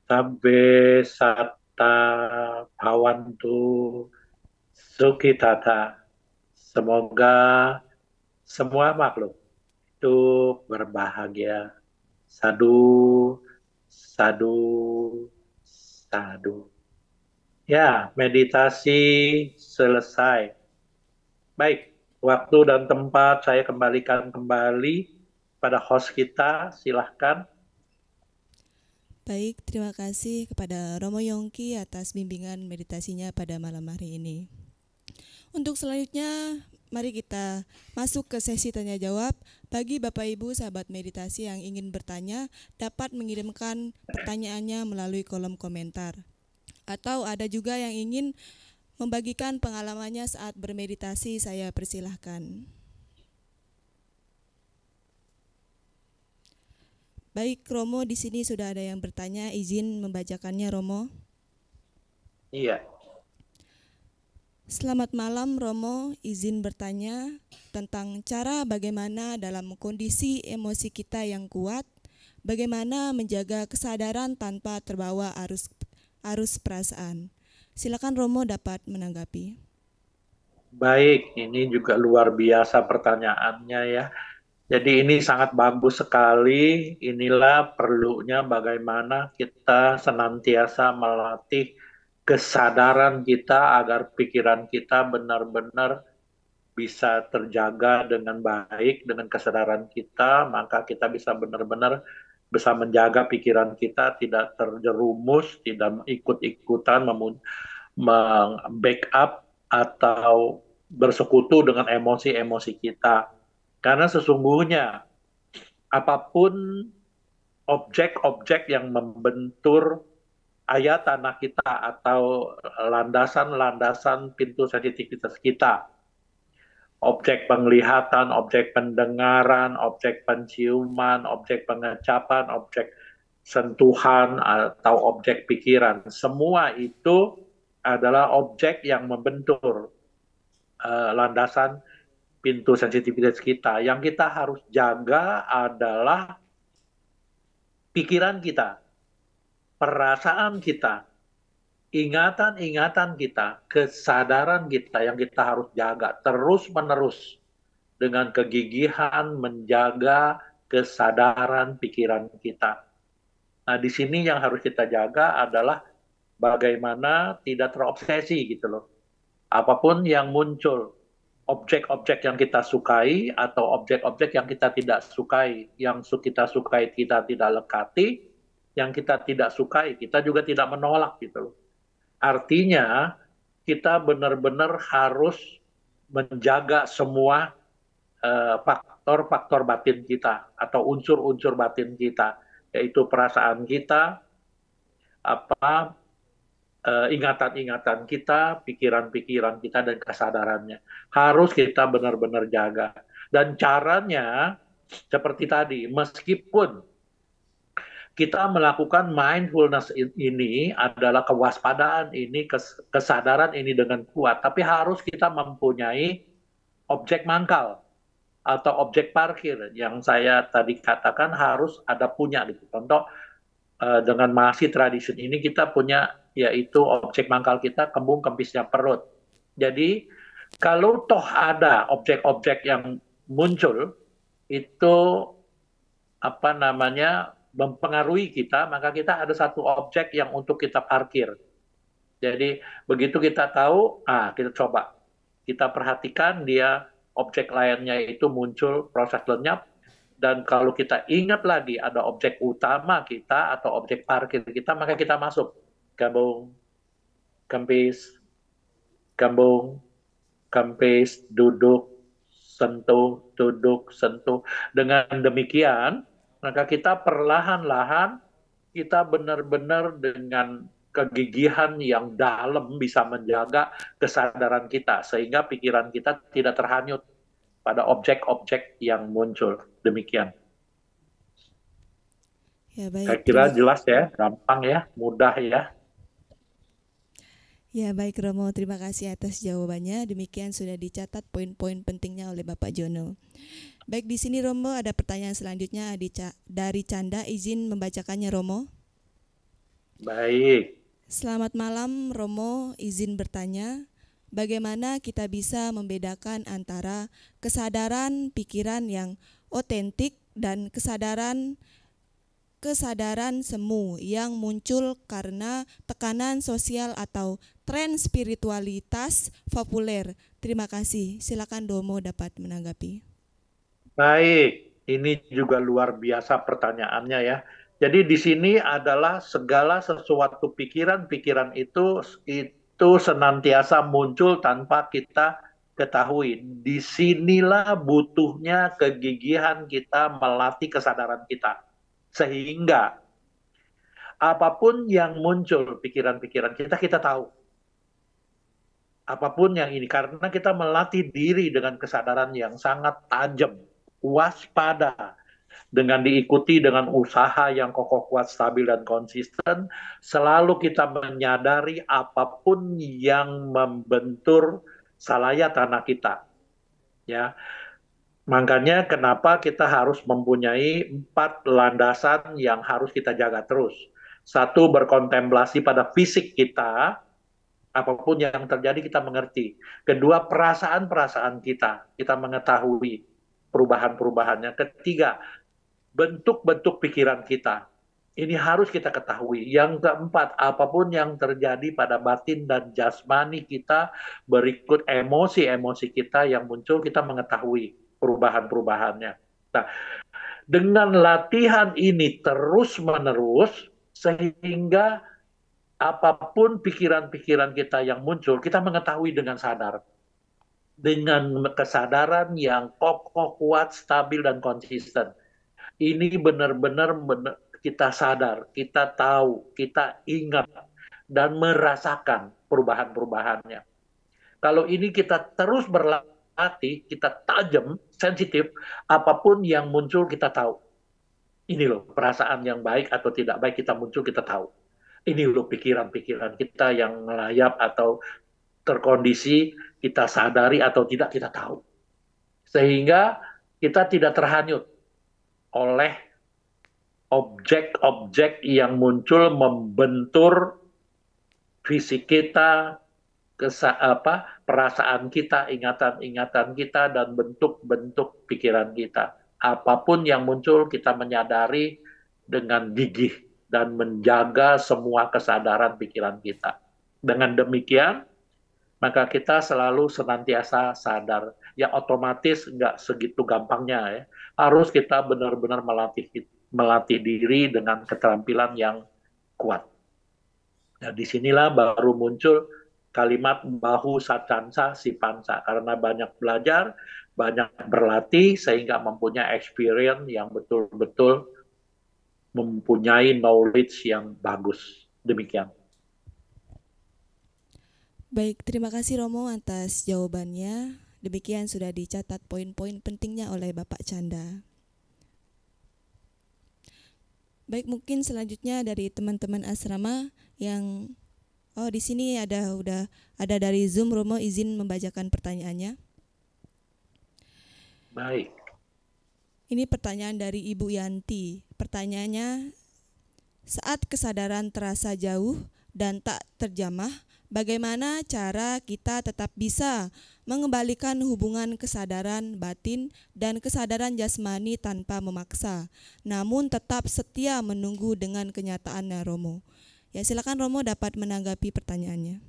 Sabbe satta bhavantu sukhitata. Semoga semua makhluk itu berbahagia. Sadu, sadu, sadu. Ya, meditasi selesai. Baik, waktu dan tempat saya kembalikan kembali pada host kita, silahkan. Baik, terima kasih kepada Romo Yongki atas bimbingan meditasinya pada malam hari ini. Untuk selanjutnya, mari kita masuk ke sesi tanya jawab. Bagi Bapak Ibu sahabat meditasi yang ingin bertanya, dapat mengirimkan pertanyaannya melalui kolom komentar. Atau ada juga yang ingin membagikan pengalamannya saat bermeditasi, saya persilahkan. Baik, Romo, di sini sudah ada yang bertanya, izin membacakannya, Romo. Iya. Selamat malam, Romo. Izin bertanya tentang cara bagaimana dalam kondisi emosi kita yang kuat, bagaimana menjaga kesadaran tanpa terbawa arus perasaan. Silakan Romo dapat menanggapi. Baik, ini juga luar biasa pertanyaannya ya. Jadi ini sangat bagus sekali. Inilah perlunya bagaimana kita senantiasa melatih kesadaran kita agar pikiran kita benar-benar bisa terjaga dengan baik dengan kesadaran kita, maka kita bisa benar-benar bisa menjaga pikiran kita tidak terjerumus, tidak ikut-ikutan backup atau bersekutu dengan emosi-emosi kita. Karena sesungguhnya apapun objek-objek yang membentur ayat tanah kita atau landasan-landasan pintu sensitivitas kita, objek penglihatan, objek pendengaran, objek penciuman, objek pengecapan, objek sentuhan, atau objek pikiran, semua itu adalah objek yang membentur landasan pintu sensitivitas kita. Yang kita harus jaga adalah pikiran kita, perasaan kita, ingatan-ingatan kita, kesadaran kita yang kita harus jaga terus-menerus dengan kegigihan menjaga kesadaran pikiran kita. Nah, di sini yang harus kita jaga adalah bagaimana tidak terobsesi gitu loh. Apapun yang muncul, objek-objek yang kita sukai atau objek-objek yang kita tidak sukai, yang kita sukai kita tidak lekati, yang kita tidak sukai kita juga tidak menolak gitu loh. Artinya kita benar-benar harus menjaga semua faktor-faktor batin kita atau unsur-unsur batin kita, yaitu perasaan kita, ingatan-ingatan kita, pikiran-pikiran kita, dan kesadarannya. Harus kita benar-benar jaga. Dan caranya seperti tadi, meskipun kita melakukan mindfulness ini adalah kewaspadaan ini, kesadaran ini dengan kuat, tapi harus kita mempunyai objek mangkal atau objek parkir yang saya tadi katakan harus ada punya gitu. Contoh dengan Mahasi Tradition ini kita punya yaitu objek mangkal kita kembung kempisnya perut. Jadi kalau toh ada objek-objek yang muncul itu mempengaruhi kita, maka kita ada satu objek yang untuk kita parkir. Jadi begitu kita tahu, kita coba, kita perhatikan dia objek lainnya itu muncul proses lenyap, dan kalau kita ingat lagi ada objek utama kita atau objek parkir kita, maka kita masuk kembung, kempis, kembung, kempis, duduk, sentuh, duduk, sentuh. Dengan demikian, maka kita perlahan-lahan, kita benar-benar dengan kegigihan yang dalam bisa menjaga kesadaran kita, sehingga pikiran kita tidak terhanyut pada objek-objek yang muncul. Demikian. Ya, baik. Saya kira jelas ya, gampang ya, mudah ya. Ya, baik Romo, terima kasih atas jawabannya. Demikian sudah dicatat poin-poin pentingnya oleh Bapak Jono. Baik, di sini Romo ada pertanyaan selanjutnya dari Canda, izin membacakannya Romo. Baik. Selamat malam Romo, izin bertanya, bagaimana kita bisa membedakan antara kesadaran pikiran yang otentik dan kesadaran semu yang muncul karena tekanan sosial atau tren spiritualitas populer. Terima kasih. Silakan Romo dapat menanggapi. Baik, ini juga luar biasa pertanyaannya ya. Jadi di sini adalah segala sesuatu pikiran-pikiran itu senantiasa muncul tanpa kita ketahui. Disinilah butuhnya kegigihan kita melatih kesadaran kita. Sehingga apapun yang muncul pikiran-pikiran kita, kita tahu. Apapun yang ini, karena kita melatih diri dengan kesadaran yang sangat tajam, waspada, dengan diikuti dengan usaha yang kokoh, kuat, stabil, dan konsisten, selalu kita menyadari apapun yang membentur salaya tanah kita. Ya, makanya kenapa kita harus mempunyai 4 landasan yang harus kita jaga terus. Satu, berkontemplasi pada fisik kita, apapun yang terjadi kita mengerti. Kedua, perasaan-perasaan kita mengetahui perubahan-perubahannya. Ketiga, bentuk-bentuk pikiran kita. Ini harus kita ketahui. Yang keempat, apapun yang terjadi pada batin dan jasmani kita, berikut emosi-emosi kita yang muncul, kita mengetahui perubahan-perubahannya. Nah, dengan latihan ini terus-menerus, sehingga apapun pikiran-pikiran kita yang muncul, kita mengetahui dengan sadar. Dengan kesadaran yang kokoh, kuat, stabil, dan konsisten. Ini benar-benar kita sadar, kita tahu, kita ingat, dan merasakan perubahan-perubahannya. Kalau ini kita terus berlatih, kita tajam, sensitif, apapun yang muncul kita tahu. Ini loh, perasaan yang baik atau tidak baik kita muncul, kita tahu. Ini loh pikiran-pikiran kita yang melayap atau terkondisi, kita sadari atau tidak, kita tahu. Sehingga kita tidak terhanyut oleh objek-objek yang muncul membentur fisik kita, perasaan kita, ingatan-ingatan kita, dan bentuk-bentuk pikiran kita. Apapun yang muncul, kita menyadari dengan gigih dan menjaga semua kesadaran pikiran kita. Dengan demikian, maka kita selalu senantiasa sadar. Ya otomatis nggak segitu gampangnya ya. Harus kita benar-benar melatih diri dengan keterampilan yang kuat. Nah, disinilah baru muncul kalimat bahu sacansa si pansa, karena banyak belajar, banyak berlatih, sehingga mempunyai experience yang betul-betul mempunyai knowledge yang bagus. Demikian. Baik, terima kasih Romo atas jawabannya. Demikian sudah dicatat poin-poin pentingnya oleh Bapak Canda. Baik, mungkin selanjutnya dari teman-teman asrama yang di sini udah ada dari Zoom. Romo izin membacakan pertanyaannya. Baik. Ini pertanyaan dari Ibu Yanti. Pertanyaannya, saat kesadaran terasa jauh dan tak terjamah, bagaimana cara kita tetap bisa mengembalikan hubungan kesadaran batin dan kesadaran jasmani tanpa memaksa, namun tetap setia menunggu dengan kenyataannya, Romo? Ya, silakan Romo dapat menanggapi pertanyaannya.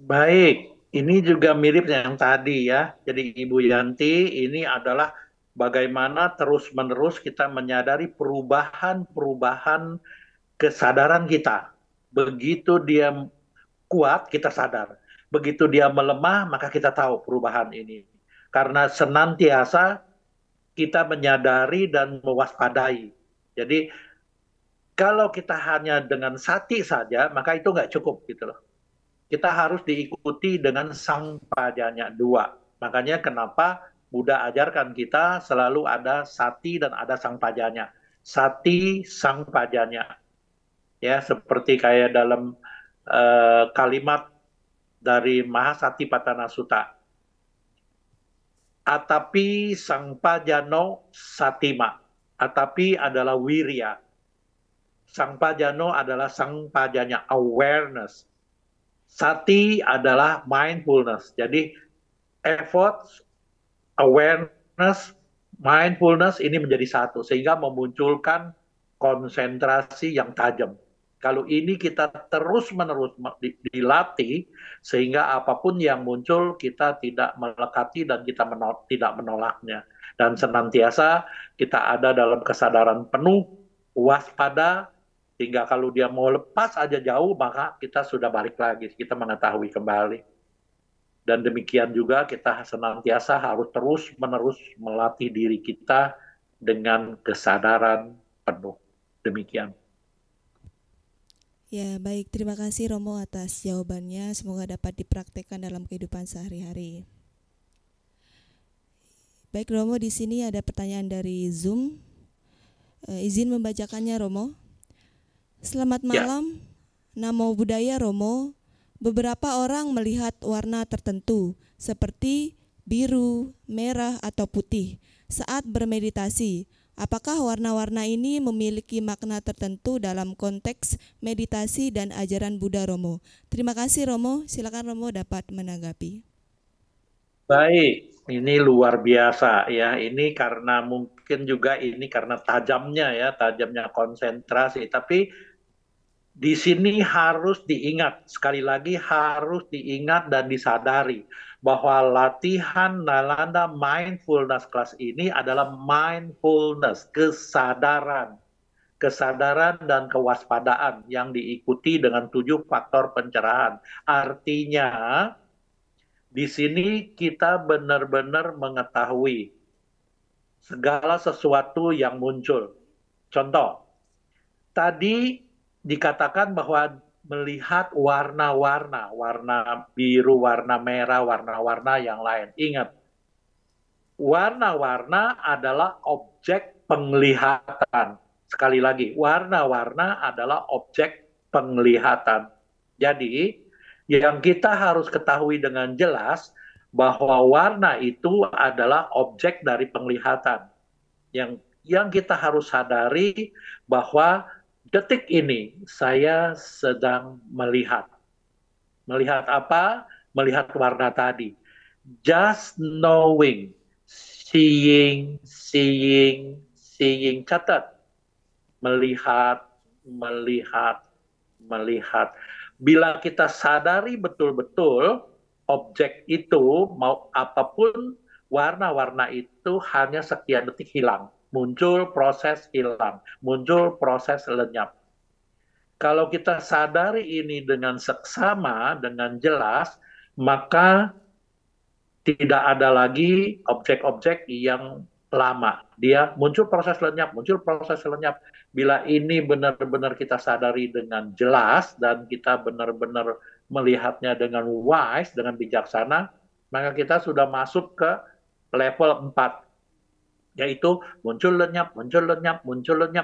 Baik, ini juga mirip yang tadi ya. Jadi Ibu Yanti, ini adalah bagaimana terus-menerus kita menyadari perubahan-perubahan kesadaran kita. Begitu dia kuat, kita sadar. Begitu dia melemah, maka kita tahu perubahan ini. Karena senantiasa kita menyadari dan mewaspadai. Jadi kalau kita hanya dengan sati saja, maka itu nggak cukup gitu loh. Kita harus diikuti dengan sang pajanya 2. Makanya kenapa Buddha ajarkan kita selalu ada sati dan ada sang pajanya. Sati, sang pajanya. Ya, seperti kayak dalam kalimat dari Mahasatipatthana Sutta. Atapi sang pajano satima. Atapi adalah wirya. Sang Pajano adalah sang pajanya, awareness. Sati adalah mindfulness. Jadi effort, awareness, mindfulness ini menjadi satu sehingga memunculkan konsentrasi yang tajam. Kalau ini kita terus-menerus dilatih sehingga apapun yang muncul kita tidak melekati dan kita tidak menolaknya. Dan senantiasa kita ada dalam kesadaran penuh, waspada, sehingga kalau dia mau lepas aja jauh maka kita sudah balik lagi, kita mengetahui kembali. Dan demikian juga kita senantiasa harus terus-menerus melatih diri kita dengan kesadaran penuh. Demikian. Ya, baik. Terima kasih Romo atas jawabannya. Semoga dapat dipraktekkan dalam kehidupan sehari-hari. Baik Romo, di sini ada pertanyaan dari Zoom. Izin membacakannya Romo. Selamat malam. Namo Buddhaya Romo. Beberapa orang melihat warna tertentu seperti biru, merah, atau putih saat bermeditasi. Apakah warna-warna ini memiliki makna tertentu dalam konteks meditasi dan ajaran Buddha Romo? Terima kasih Romo, silakan Romo dapat menanggapi. Baik, ini luar biasa ya. Ini karena mungkin juga ini karena tajamnya konsentrasi. Tapi di sini harus diingat, sekali lagi harus diingat dan disadari bahwa latihan Nalanda Mindfulness Class ini adalah mindfulness, kesadaran dan kewaspadaan yang diikuti dengan 7 faktor pencerahan. Artinya, di sini kita benar-benar mengetahui segala sesuatu yang muncul. Contoh, tadi dikatakan bahwa melihat warna-warna, warna biru, warna merah, warna-warna yang lain. Ingat, warna-warna adalah objek penglihatan. Sekali lagi, warna-warna adalah objek penglihatan. Jadi, yang kita harus ketahui dengan jelas bahwa warna itu adalah objek dari penglihatan. Yang kita harus sadari bahwa detik ini saya sedang melihat. Melihat apa? Melihat warna tadi. Just knowing, seeing. Catat. Melihat. Bila kita sadari betul-betul objek itu, mau apapun warna-warna itu hanya sekian detik hilang. Muncul proses hilang, muncul proses lenyap. Kalau kita sadari ini dengan seksama, dengan jelas, maka tidak ada lagi objek-objek yang lama. Dia muncul proses lenyap. Bila ini benar-benar kita sadari dengan jelas dan kita benar-benar melihatnya dengan wise, dengan bijaksana, maka kita sudah masuk ke level 4. Yaitu muncul lenyap,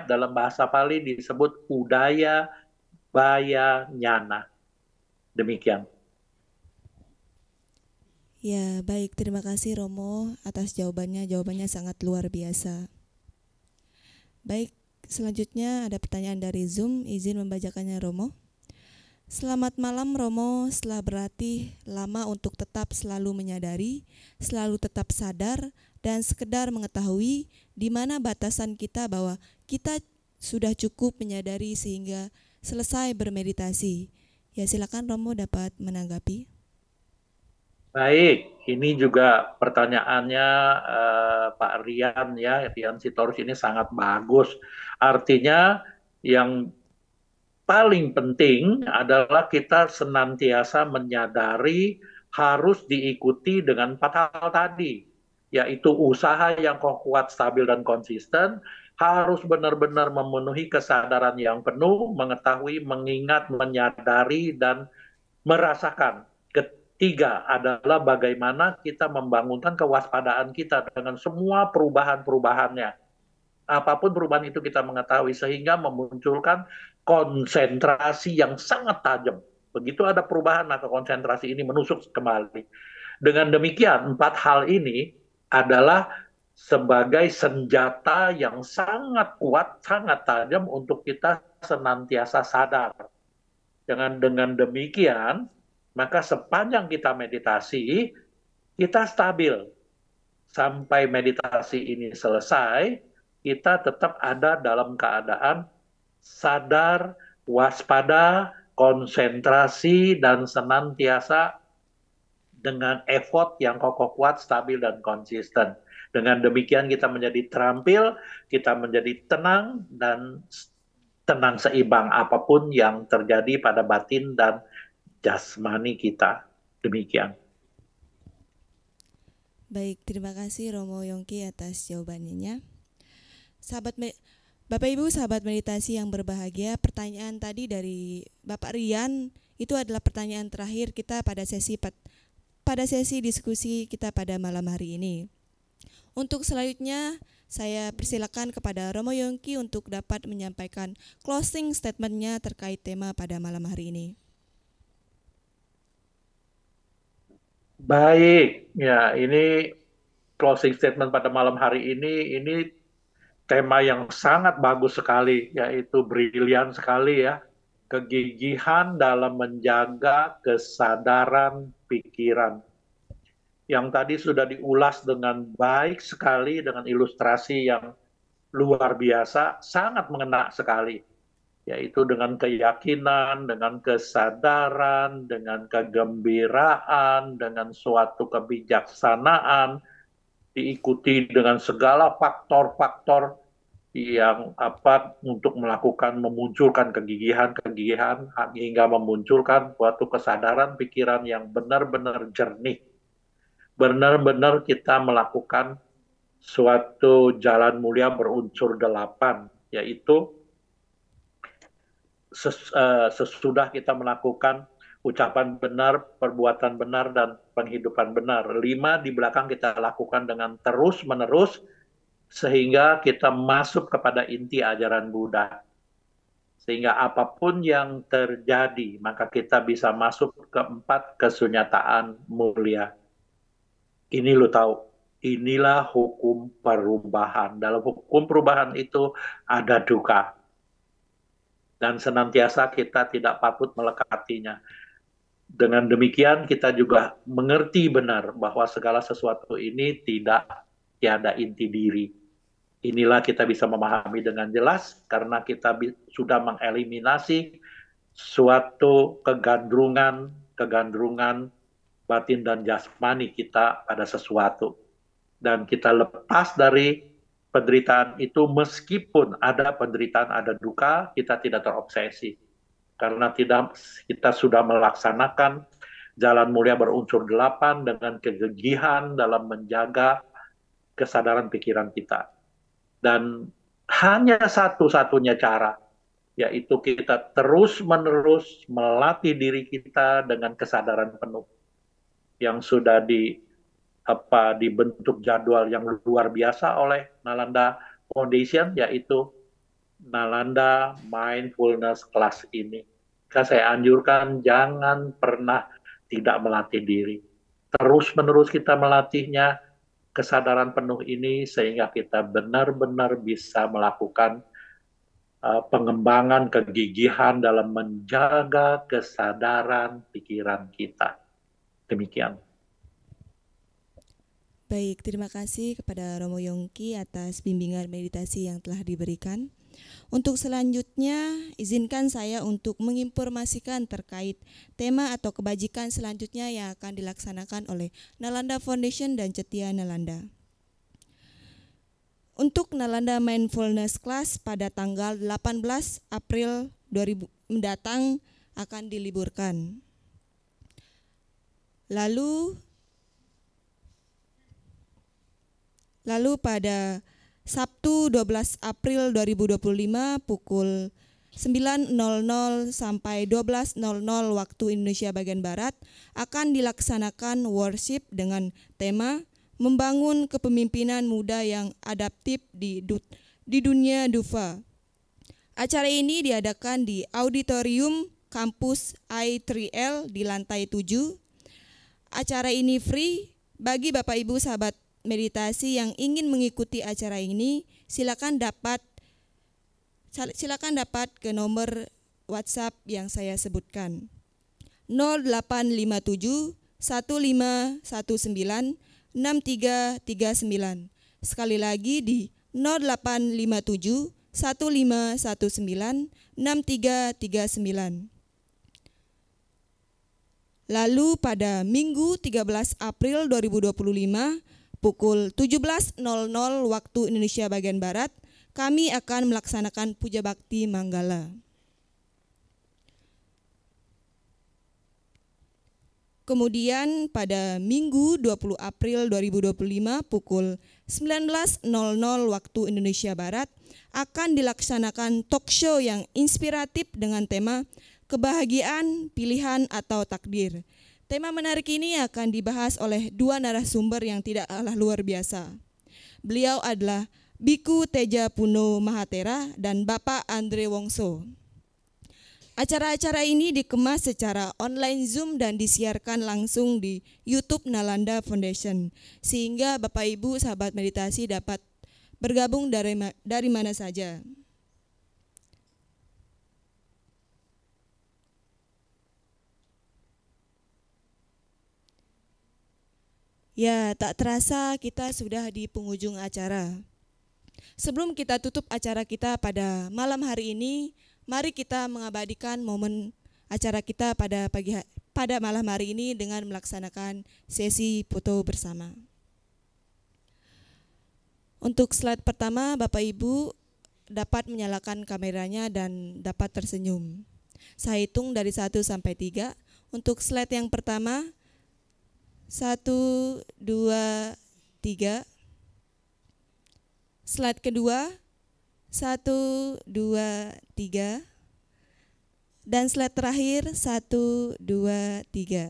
dalam bahasa Pali disebut udaya baya nyana. Demikian. Ya, baik. Terima kasih Romo atas jawabannya. Jawabannya sangat luar biasa. Baik, selanjutnya ada pertanyaan dari Zoom. Izin membacakannya Romo. Selamat malam Romo, setelah berlatih lama untuk tetap selalu menyadari, selalu tetap sadar, dan sekedar mengetahui di mana batasan kita bahwa kita sudah cukup menyadari sehingga selesai bermeditasi. Ya, silakan Romo dapat menanggapi. Baik, ini juga pertanyaannya Pak Rian ya, Rian Sitorus ini sangat bagus. Artinya yang paling penting adalah kita senantiasa menyadari harus diikuti dengan 4 hal tadi, yaitu usaha yang kuat, stabil, dan konsisten, harus benar-benar memenuhi kesadaran yang penuh, mengetahui, mengingat, menyadari, dan merasakan. Ketiga adalah bagaimana kita membangunkan kewaspadaan kita dengan semua perubahan-perubahannya. Apapun perubahan itu kita mengetahui sehingga memunculkan konsentrasi yang sangat tajam. Begitu ada perubahan maka konsentrasi ini menusuk kembali. Dengan demikian 4 hal ini adalah sebagai senjata yang sangat kuat, sangat tajam untuk kita senantiasa sadar. Dengan demikian, maka sepanjang kita meditasi, kita stabil. Sampai meditasi ini selesai, kita tetap ada dalam keadaan sadar, waspada, konsentrasi, dan senantiasa dengan effort yang kokoh kuat, stabil, dan konsisten. Dengan demikian kita menjadi terampil, kita menjadi tenang, dan tenang seimbang apapun yang terjadi pada batin dan jasmani kita. Demikian. Baik, terima kasih Romo Yongki atas jawabannya. Bapak Ibu sahabat meditasi yang berbahagia, pertanyaan tadi dari Bapak Rian itu adalah pertanyaan terakhir kita pada sesi diskusi kita pada malam hari ini. Untuk selanjutnya, saya persilakan kepada Romo Yongki untuk dapat menyampaikan closing statement-nya terkait tema pada malam hari ini. Baik, ya ini closing statement pada malam hari ini tema yang sangat bagus sekali, yaitu brilian sekali ya. Kegigihan dalam menjaga kesadaran pikiran. Yang tadi sudah diulas dengan baik sekali, dengan ilustrasi yang luar biasa, sangat mengena sekali. Yaitu dengan keyakinan, dengan kesadaran, dengan kegembiraan, dengan suatu kebijaksanaan, diikuti dengan segala faktor-faktor yang untuk memunculkan kegigihan hingga memunculkan suatu kesadaran pikiran yang benar-benar jernih. Benar-benar kita melakukan suatu jalan mulia berunsur 8, yaitu sesudah kita melakukan ucapan benar, perbuatan benar, dan penghidupan benar. 5 di belakang kita lakukan dengan terus-menerus, sehingga kita masuk kepada inti ajaran Buddha. Sehingga apapun yang terjadi, maka kita bisa masuk ke 4 kesunyataan mulia. Ini lo tahu, inilah hukum perubahan. Dalam hukum perubahan itu ada duka. Dan senantiasa kita tidak patut melekatinya. Dengan demikian kita juga mengerti benar bahwa segala sesuatu ini tiada inti diri. Inilah kita bisa memahami dengan jelas karena kita sudah mengeliminasi suatu kegandrungan batin dan jasmani kita pada sesuatu. Dan kita lepas dari penderitaan itu, meskipun ada penderitaan, ada duka, kita tidak terobsesi. Karena kita sudah melaksanakan jalan mulia berunsur 8 dengan kegigihan dalam menjaga kesadaran pikiran kita. Dan hanya satu-satunya cara, yaitu kita terus-menerus melatih diri kita dengan kesadaran penuh. Yang sudah dibentuk jadwal yang luar biasa oleh Nalanda Foundation, yaitu Nalanda Mindfulness Class ini. Saya anjurkan jangan pernah tidak melatih diri. Terus-menerus kita melatihnya, kesadaran penuh ini, sehingga kita benar-benar bisa melakukan pengembangan kegigihan dalam menjaga kesadaran pikiran kita. Demikian. Baik, terima kasih kepada Romo Yongki atas bimbingan meditasi yang telah diberikan. Untuk selanjutnya, izinkan saya untuk menginformasikan terkait tema atau kebajikan selanjutnya yang akan dilaksanakan oleh Nalanda Foundation dan Cetia Nalanda. Untuk Nalanda Mindfulness Class pada tanggal 18 April 2000 mendatang akan diliburkan. Lalu pada Sabtu 12 April 2025 pukul 9.00 sampai 12.00 waktu Indonesia bagian Barat akan dilaksanakan worship dengan tema Membangun Kepemimpinan Muda yang Adaptif di Dunia Dufa. Acara ini diadakan di Auditorium Kampus I3L di lantai 7. Acara ini free bagi Bapak Ibu sahabat meditasi yang ingin mengikuti acara ini, silakan dapat ke nomor WhatsApp yang saya sebutkan. 0857 1519 6339. Sekali lagi di 0857 1519 6339. Lalu pada Minggu 13 April 2025 pukul 17.00 waktu Indonesia bagian Barat, kami akan melaksanakan puja bakti Manggala. Kemudian pada Minggu 20 April 2025 pukul 19.00 waktu Indonesia Barat akan dilaksanakan talk show yang inspiratif dengan tema kebahagiaan, pilihan atau takdir. Tema menarik ini akan dibahas oleh dua narasumber yang tidak kalah luar biasa. Beliau adalah Biku Teja Puno Mahatera dan Bapak Andre Wongso. Acara-acara ini dikemas secara online Zoom dan disiarkan langsung di YouTube Nalanda Foundation, sehingga Bapak Ibu sahabat meditasi dapat bergabung dari mana saja. Ya, tak terasa kita sudah di penghujung acara. Sebelum kita tutup acara kita pada malam hari ini, mari kita mengabadikan momen acara kita pada malam hari ini dengan melaksanakan sesi foto bersama. Untuk slide pertama, Bapak Ibu dapat menyalakan kameranya dan dapat tersenyum. Saya hitung dari 1 sampai 3. Untuk slide yang pertama, 1, 2, 3. Slide kedua, 1, 2, 3. Dan slide terakhir, 1, 2, 3.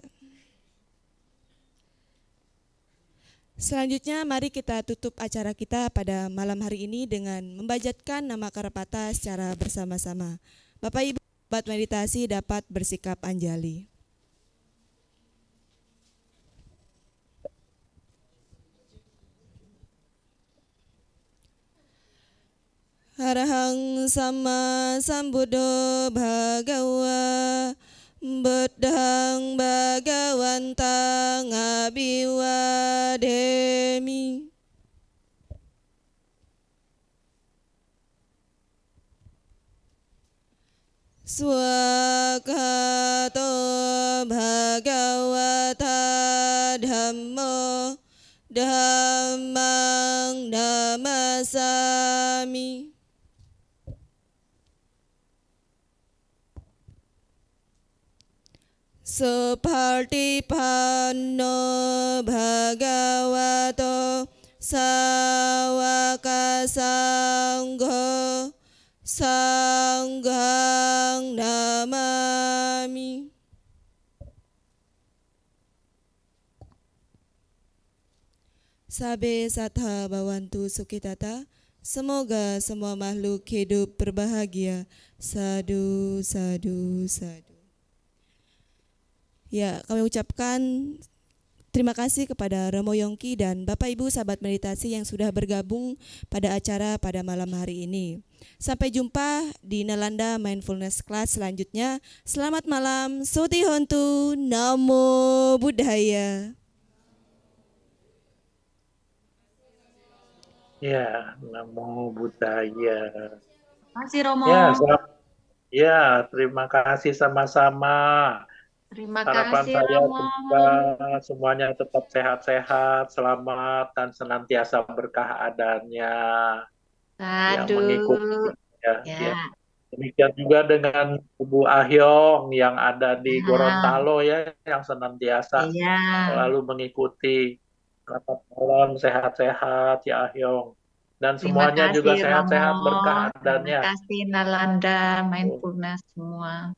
Selanjutnya mari kita tutup acara kita pada malam hari ini dengan membajatkan nama Karapata secara bersama-sama. Bapak Ibu sahabat meditasi dapat bersikap anjali. Arahang sama sambuddho bhagawa buddhang bhagawantang abhiwademi. Swakato bhagavata dhammo dhammang namasami. Supartipanno bhagavato sawaka sangho sanghang namami. Sabe satha bawantu sukhitata. Semoga semua makhluk hidup berbahagia. Sadu, sadu, sadu. Ya, kami ucapkan terima kasih kepada Romo Yongki dan Bapak Ibu sahabat meditasi yang sudah bergabung pada acara pada malam hari ini. Sampai jumpa di Nalanda Mindfulness Class selanjutnya. Selamat malam, Suti Hontu, Namo Buddhaya. Ya, Namo Buddhaya. Terima kasih Romo. Ya, terima kasih sama-sama. Terima Harapan kasih saya Romo. semuanya tetap sehat-sehat, selamat, dan senantiasa berkah adanya. Yang Aduh. mengikuti. Ya. Ya. Demikian juga dengan Ibu Ahyong yang ada di Gorontalo ya, yang senantiasa selalu mengikuti. Selamat malam, sehat-sehat ya Ahyong. Dan semuanya juga sehat-sehat berkah adanya. Terima kasih Nalanda Mindfulness semua.